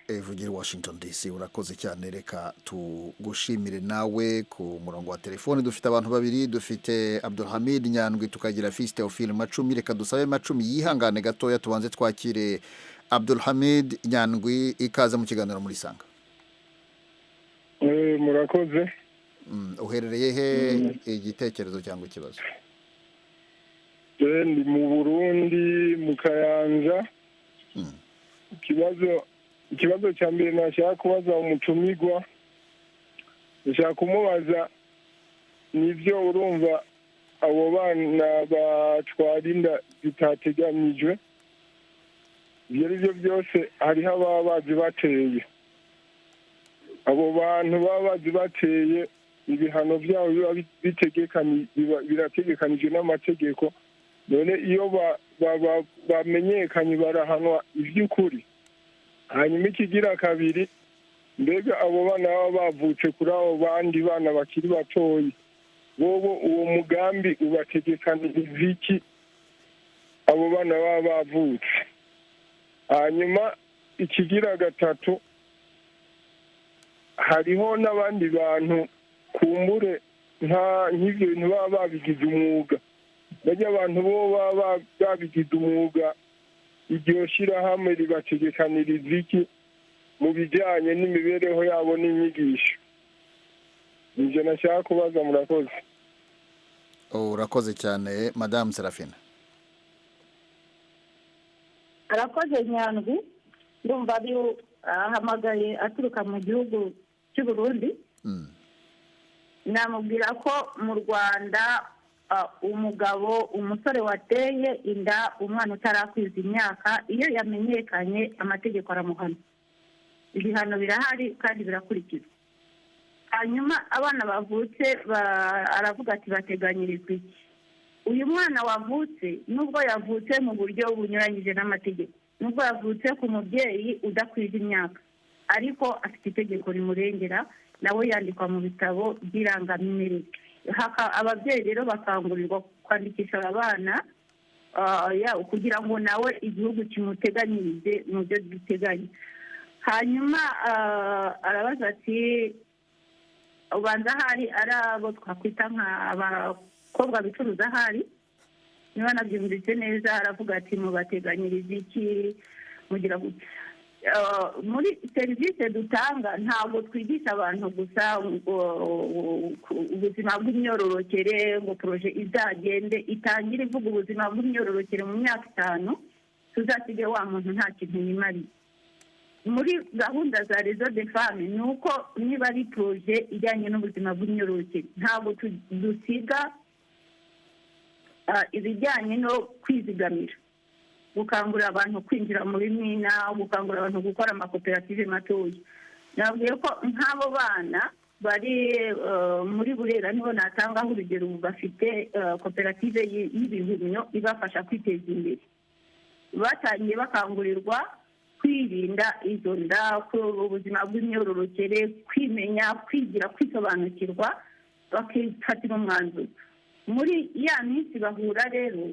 ivugira Washington DC, urakoze cyane. Reka tugushimire nawe. Ku murongo wa telefone dufite abantu babiri, dufite Abdulhamid Nyandwi tukagira Fils Théophile Macumi. Reka dusabe Macumi yihangane gatoya tubanze twakire Abdulhamid Nyandwi. Ikaze mu kiganiro muri Sanga. Murakoze. Uherereye he, igitekerezo cyangwa ikibazo? Ndi mu Burundi mu Kayanja. Ikibazo cya mbere nashaka kubaza umutumigwa, nashaka kumubaza nibyo urumva abo bana batwara inda zitateganyijwe, ibyo ari byo byose hariho ababa bazi bateye, abo bantu baba bazi bateye ibihano byabo biba birategekanijwe n'amategeko. None iyo bamenyekanye barahanwa iby'ukuri. Hanyuma ikigira kabiri, mbega abo bana baba bavutse kuri abo bandi bana bakiri batoya bobo uwo mugambi ubategekaniriza iki abo bana baba bavutse? Hanyuma ikigira gatatu, hariho n'abandi bantu kumbure nk'ibyo bintu baba babigize umwuga, bajya abantu bo baba babigize umwuga, iryo shyirahamwe ribategekaniriza iki mu bijyanye n'imibereho yabo n'inyigisho? nibyo nashaka kubaza. Murakoze. urakoze cyane Madame Serafina. arakoze Nyandwi, ndumva ari ahamagaye aturuka mu gihugu cy'u Burundi. namubwira ko mu Rwanda umusore wateye inda umwana utarakwiza imyaka, iyo yamenyekanye amategeko aramuhana, ibihano birahari kandi birakurikizwa. hanyuma abana bavutse aravuga ati bateganyirizwa iki? uyu mwana wavutse nubwo yavutse mu buryo bunyuranyije n'amategeko, nubwo yavutse ku mubyeyi udakwiza imyaka, ariko afite itegeko rimurengera, nawe yandikwa mu bitabo by'irangamimerere. ababyeyi rero bakangurirwa kwandikisha abana kugira ngo nawe igihugu kimuteganyirize mu byo giteganya. hanyuma arabaza ati ubanza ahari ari abo twakwita nk'abakobwa bicuruza ahari, niba nabyumvise neza. aravuga ati mubateganyiriza iki? mugira gutya. muri serivisi dutanga ntabwo twigisha abantu gusa ubuzima bw'imyororokere ngo poroje izagende itangire ivuga ubuzima bw'imyororokere mu myaka 5 tuzasige wa muntu nta kintu yimariye. muri gahunda za rezo de fame ni uko niba ari poroje ijyanye n'ubuzima bw'imyororokere ntabwo dusiga ibijyanye no kwizigamira, gukangurira abantu kwinjira muri mina, gukangurira abantu gukora amakoperative matoya. nabwiye ko nk'abo bana bari muri Burera niho natangaho urugero, ubu bafite koperative y'ibihumyo ibafasha kwiteza imbere. batangiye bakangurirwa kwirinda izo nda, ubuzima bw'imyororokere, kwimenya, kwigira, kwisobanukirwa, bakifatira umwanzuro. muri ya minsi bahura rero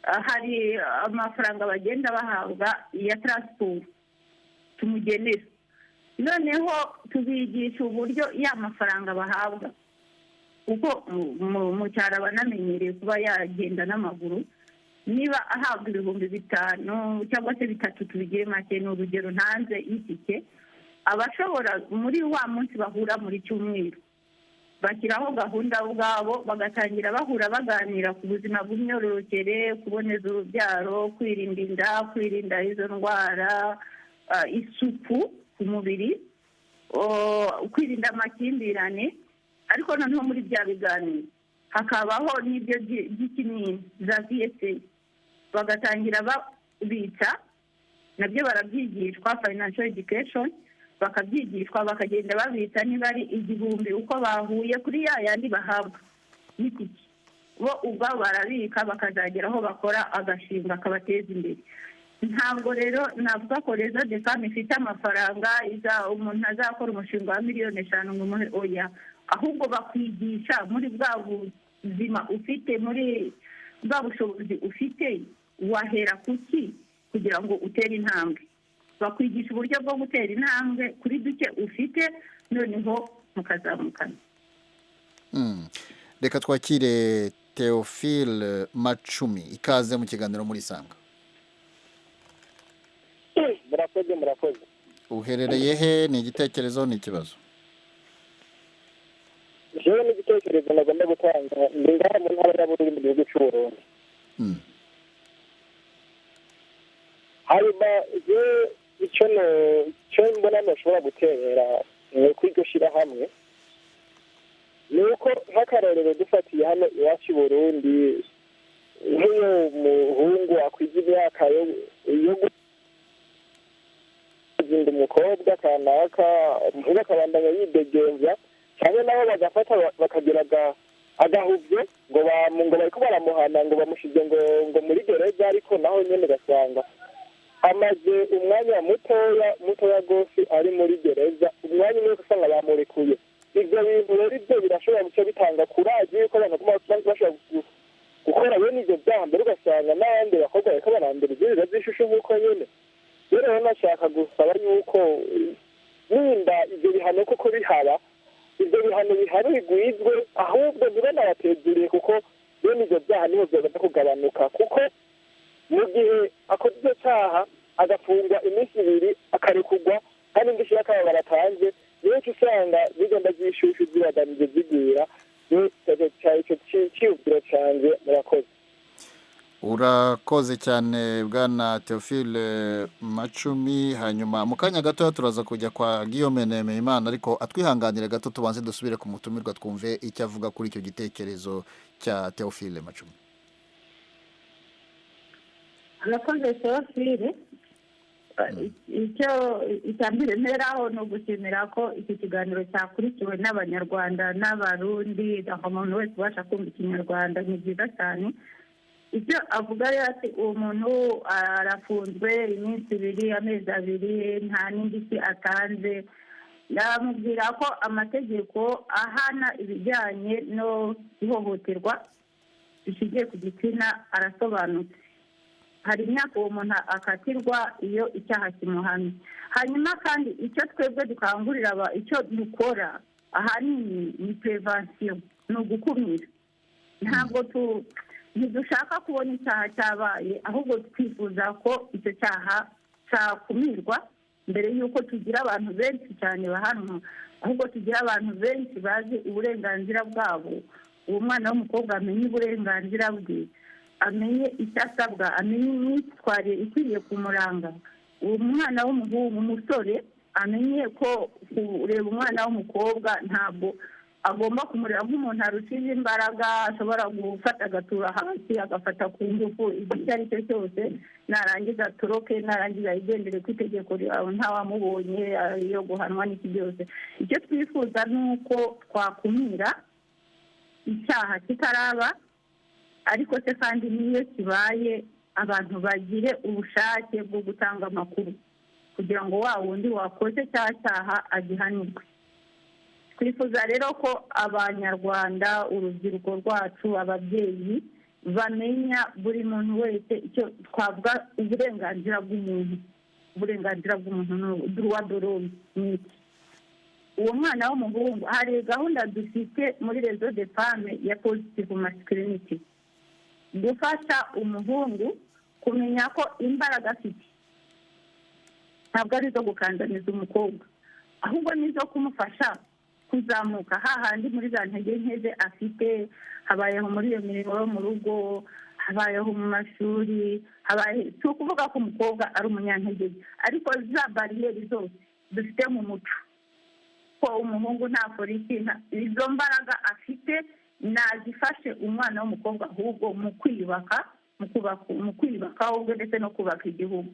hari amafaranga bagenda bahabwa ya transport tumugenera, noneho tubigisha uburyo ya mafaranga bahabwa, kuko mu cyaro banamenyereye kuba yagenda n'amaguru. niba ahabwa 5,000 cyangwa se 3 tubigire make, ni urugero ntanze y'itike, abashobora muri wa munsi bahura muri cyumweru bashyiraho gahunda ubwabo, bagatangira bahura baganira ku buzima bw'imyororokere, kuboneza urubyaro, kwirinda inda, kwirinda izo ndwara, isuku ku mubiri, kwirinda amakimbirane. ariko noneho muri bya biganiro hakabaho n'ibyo by'ikinini za VSA, bagatangira babitsa, nabyo barabyigishwa, financial education, bakabyigishwa bakagenda babitsa niba ari 1,000 uko bahuye kuri yandi bahabwa n'itiki, bo ubwabo barabika bakazageraho bakora agashinga kabateza imbere. ntabwo rero navuga ko rezo de fame ifite amafaranga umuntu azakora umushinga wa miliyoni 5 ngo umuhe, oya, ahubwo bakwigisha muri bwa buzima ufite, muri bwa bushobozi ufite, wahera kuki kugira ngo utere intambwe. bakwigisha uburyo bwo gutera intambwe kuri duke ufite, noneho mukazamukana. reka twakire Theophile Macumi, ikaze mu kiganiro muri Sanga. murakoze. uherereye he? ni igitekerezo ni ikibazo? jewe ni igitekerezo nagomba gutanga. ndi ngaha mu ntara ya Bururi mu gihugu cy'u Burundi. hanyuma icyo mbona nashobora gutera kuri iryo shyirahamwe ni uko nk'akarorero dufatiye hano iwacu i Burundi, nk'iyo umuhungu akwiza imyaka yo kuzinda umukobwa kanaka, umuhungu akabandanya yidegembya, cyangwa nabo bagafata bakagira agahuvye ngo bariko baramuhana ngo bamushize ngo muri gereza, ariko naho nyene ugasanga amaze umwanya mutoya rwose ari muri gereza, umwanya umwe usanga bamurekuye. Ibyo bintu rero ibyo birashobora guca bitanga kuraje yuko abantu bashobora gukora bene ibyo byaha, mbere ugasanga n'abandi bakobwa bariko barandura izirira z'ishusho nk'uko nyene. Rero nashaka gusaba yuko nimba ibyo bihano koko bihaba, ibyo bihano bihari bigwizwe, ahubwo ntibanabatezuriye, kuko bene ibyo byaha niho byagomba kugabanuka, kuko mu gihe akoze icyo cyaha agafungwa iminsi 2 akarekurwa kandi indishyi y'akababaro atanze, benshi usanga zigenda zishushu ziraganije zigwira. Icyo cyiyumviro cyanjye murakoze. Urakoze cyane bwana Theophile Macumi. Hanyuma mu kanya gato turaza kujya kwa Guillaume Nemeyimana, ariko atwihanganire gato tubanze dusubire ku mutumirwa twumve icyo avuga kuri icyo gitekerezo cya Theophile Macumi. Urakoze Theophile. Icyo itambire nteraho no gushimira ko iki kiganiro cyakurikiwe n'abanyarwanda n'abarundi, aho umuntu wese ubasha kumva ikinyarwanda, ni byiza cyane. Ibyo avuga rero ati uwo muntu arafunzwe iminsi 2, amezi 2, nta n'indishyi atanze. Ndamubwira ko amategeko ahana ibijyanye no ihohoterwa rishingiye ku gitsina arasobanutse. Hari imyaka uwo muntu akatirwa iyo icyaha kimuhamye. Hanyuma kandi icyo twebwe dukangurira icyo dukora ahanini ni prevention, ni ugukumira. Ntabwo ntidushaka kubona icyaha cyabaye, ahubwo twifuza ko icyo cyaha cyakumirwa mbere y'uko tugira abantu benshi cyane bahanwa, ahubwo tugira abantu benshi bazi uburenganzira bwabo. Uwo mwana w'umukobwa amenye uburenganzira bwe, amenye icyo asabwa, amenye imyitwarire ikwiriye kumuranga. Uwo mwana w'umuhungu, umusore, amenye ko kureba umwana w'umukobwa ntabwo agomba kumureba nk'umuntu arushije imbaraga, ashobora gufata agatura hasi agafata ku ngufu icyo ari cyo cyose, narangiza atoroke, narangiza yigendere ku itegeko ryawe ntawamubonye yo guhanwa n'iki byose. Icyo twifuza ni uko twakumira icyaha kitaraba, ariko se kandi niyo kibaye abantu bagire ubushake bwo gutanga amakuru kugira ngo wa wundi wakoze cya cyaha agihanirwe. Twifuza rero ko abanyarwanda, urubyiruko rwacu, ababyeyi bamenya buri muntu wese icyo twavuga uburenganzira bw'umuntu. Uburenganzira bw'umuntu ni droit de l'homme. Uwo mwana w'umuhungu, hari gahunda dufite muri Réseau des Femmes ya positive masculinity, gufasha umuhungu kumenya ko imbaraga afite ntabwo ari izo gukandamiza umukobwa, ahubwo ni izo kumufasha kuzamuka hahandi muri za ntege nke afite, habayeho muri iyo mirimo yo mu rugo, habayeho mu mashuri, habaye si ukuvuga ko umukobwa ari umunyantege, ariko za bariyeri zose dufite mu muco ko umuhungu nta polisi, izo mbaraga afite nazifashe umwana w'umukobwa ahubwo mu kwiyubaka, mu kwiyubaka ubwe ndetse no kubaka igihugu.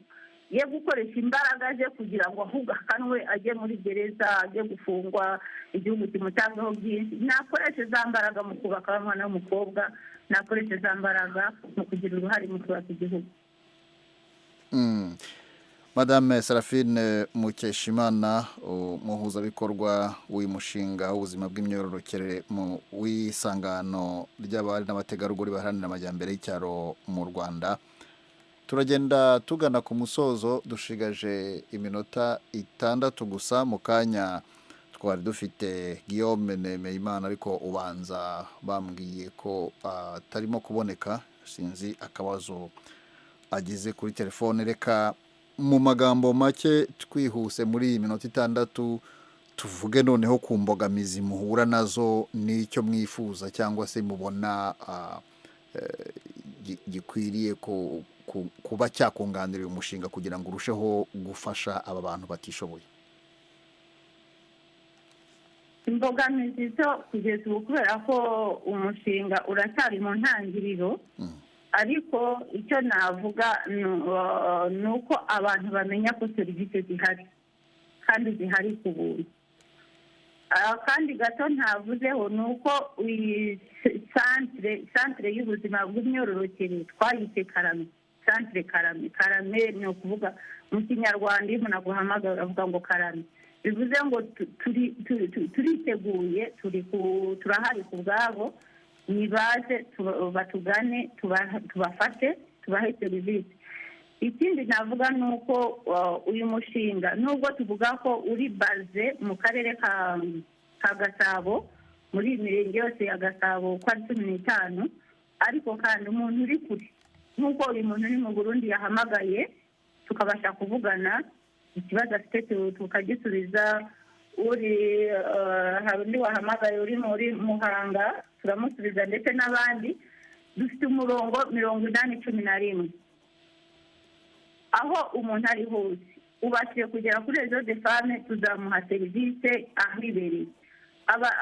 Ye gukoresha imbaraga ze kugira ngo ahubwo akanwe ajye muri gereza, ajye gufungwa, igihugu kimutangaho byinshi. Nakoreshe za mbaraga mu kubaka umwana w'umukobwa, nakoreshe za mbaraga mu kugira uruhare mu kubaka igihugu. Madame Seraphine Mukeshimana, umuhuzabikorwa w'umushinga w'ubuzima bw'imyororokere mu w'isangano ry'abari n'abategarugori baharanira amajyambere y'icyaro mu Rwanda. Turagenda tugana ku musozo, dushigaje iminota 6 gusa. Mu kanya twari dufite Guillaume Nemeyimana, ariko ubanza bambwiye ko atarimo kuboneka, sinzi akabazo agize kuri telefone. Reka mu magambo make twihuse muri iyi minota 6 tuvuge noneho ku mbogamizi muhura nazo n'icyo mwifuza cyangwa se mubona gikwiriye kuba cyakunganira uyu mushinga kugira ngo urusheho gufasha aba bantu batishoboye. Imbogamizi zo kugeza ubu kubera ko umushinga uracyari mu ntangiriro, ariko icyo navuga ni uko abantu bamenya ko serivisi zihari kandi zihari ku buntu. Kandi gato ntavuzeho ni uko iyi santere y'ubuzima bw'imyororokere twayise Karame. santire karame. Karame ni ukuvuga mu kinyarwanda iyo umuntu aguhamagara uravuga ngo karame, bivuze ngo turiteguye, turahari ku bwabo, nibaze batugane tubafate tubahe serivisi. Ikindi navuga ni uko uyu mushinga nubwo tuvuga ko uri baze mu karere ka Gasabo, muri iyi mirenge yose ya Gasabo uko ari 15, ariko kandi umuntu uri kure nk'uko uyu muntu uri mu Burundi yahamagaye tukabasha kuvugana ikibazo afite tukagisubiza, hari undi wahamagaye uri muri Muhanga turamusubiza, ndetse n'abandi. Dufite umurongo 811 aho umuntu ari hose ubashije kugera kuri rezo de fame tuzamuha serivisi ahibereye.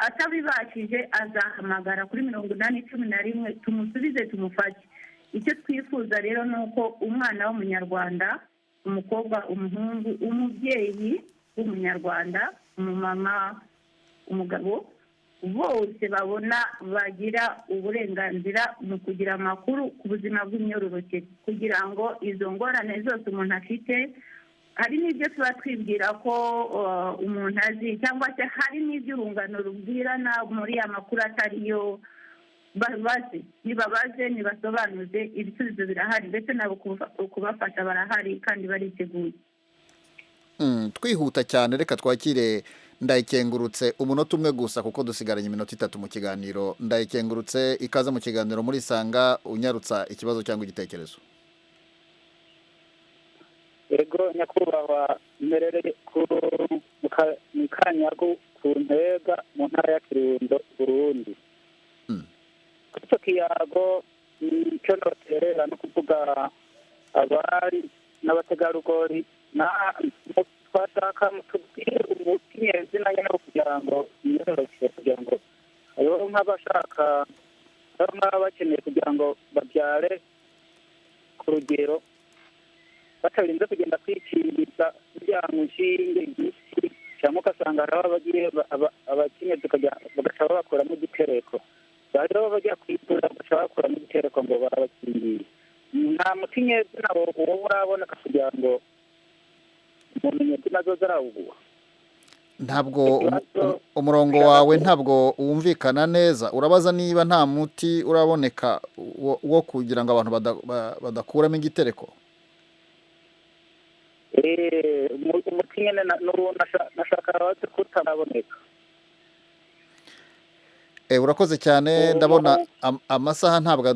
Atabibashije azahamagara kuri 811 tumusubize tumufashe. Icyo twifuza rero ni uko umwana w'umunyarwanda, umukobwa, umuhungu, umubyeyi w'umunyarwanda, umumama, umugabo, bose babona bagira uburenganzira mu kugira amakuru ku buzima bw'imyororokere, kugira ngo izo ngorane zose umuntu afite, hari n'ibyo tuba twibwira ko umuntu azi, cyangwa se hari n'iby'urungano rubwirana muri ya makuru atariyo, nibabaze nibasobanuze, ibisubizo birahari, ndetse nabo kubafasha barahari kandi bariteguye. Twihuta cyane, reka twakire Ndayikengurutse umunota umwe gusa kuko dusigaranye iminota 3 mu kiganiro. Ndayikengurutse, ikaza mu kiganiro muri Sanga, unyarutsa ikibazo cyangwa igitekerezo. Ego nyakubahwa, merere mu Kanyago ku Ntega mu ntara ya Kirundo, Burundi. Icyo kiyago icyo noterera no kuvuga abari n'abategarugori twashaka mutubwire umukenyezi na nyine kugira ngo imyororokere, kugira ngo hariho nk'abashaka baba bakeneye kugira ngo babyare ku rugero batarinze kugenda kwikingiriza kugira ngo inshinge igisi, cyangwa ugasanga hariho abagiye abakenyezi bagaca babakuramo igitereko, rero bajya kwigura bagaca bakuramo igitereko ngo barabakingiye. Nta mukenyezi nabo uwo uraboneka kugira ngo umumenyezi nazo zarawuguha. Ntabwo umurongo wawe ntabwo wumvikana neza. Urabaza niba nta muti uraboneka wo kugira ngo abantu badakuramo igitereko? Umuti nyine nashaka abazi kutaraboneka. Urakoze cyane, ndabona amasaha ntabwo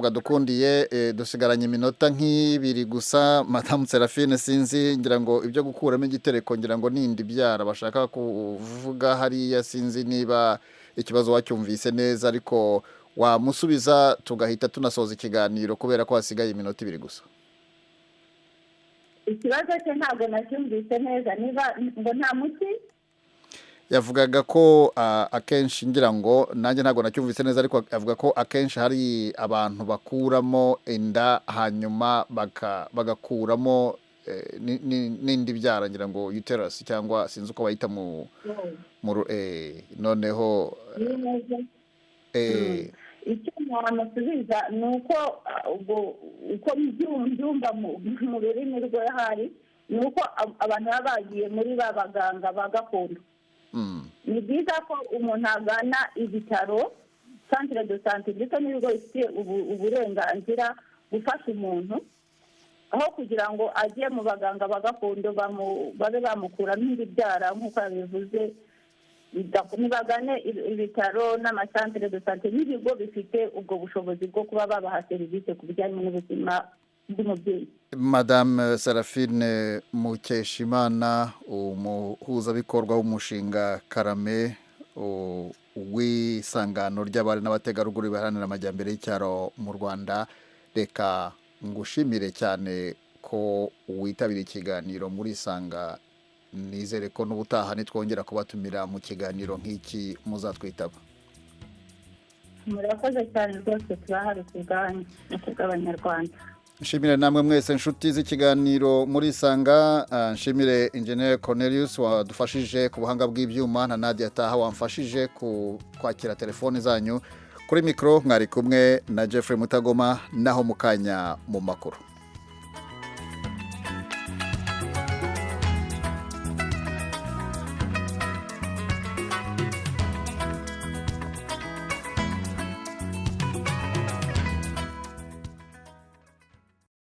adukundiye, dusigaranye iminota nk'ibiri gusa. Madamu Seraphine, sinzi, ngira ngo ibyo gukuramo igitereko ngira ngo nindi byara bashaka kuvuga hariya, sinzi niba ikibazo wacyumvise neza, ariko wamusubiza tugahita tunasoza ikiganiro kubera ko hasigaye iminota 2 gusa. Ikibazo cye ntabwo nacyumvise neza, niba ngo nta muti yavugaga ko akenshi, ngira ngo nanjye ntabwo nacyumvise neza, ariko avuga ko akenshi hari abantu bakuramo inda hanyuma bagakuramo n'indi byara, ngira ngo uterus cyangwa sinzi uko bayita noneho icyo namusubiza ni uko mbyumva mu rurimi rwe hari, ni uko abantu baba bagiye muri ba baganga ba gakondo. Ni byiza ko umuntu agana ibitaro, centre de santé, ndetse n'ibigo bifite uburenganzira gufasha umuntu, aho kugira ngo ajye mu baganga ba gakondo babe bamukuramo indi byara nk'uko yabivuze. Nibagane ibitaro n'amasantere de santé n'ibigo bifite ubwo bushobozi bwo kuba babaha serivisi ku bijyanye n'ubuzima bw'umubyeyi. Madame Seraphine Mukeshimana, umuhuzabikorwa w'umushinga Karame w'isangano ry'abari n'abategarugori baharanira amajyambere y'icyaro mu Rwanda, reka ngushimire cyane ko witabira ikiganiro muri Sanga. Nizere ko n'ubutaha nitwongera kubatumira mu kiganiro nk'iki muzatwitaba. Murakoze cyane rwose, turahari ku bwanyu no ku bw'Abanyarwanda. Nshimire namwe mwese inshuti z'ikiganiro muri Sanga. Nshimire Engineer Cornelius wadufashije ku buhanga bw'ibyuma, na Nadia Taha wamfashije kwakira telefone zanyu. kuri mikoro mwari kumwe na Jeffrey Mutagoma naho mukanya mu makuru.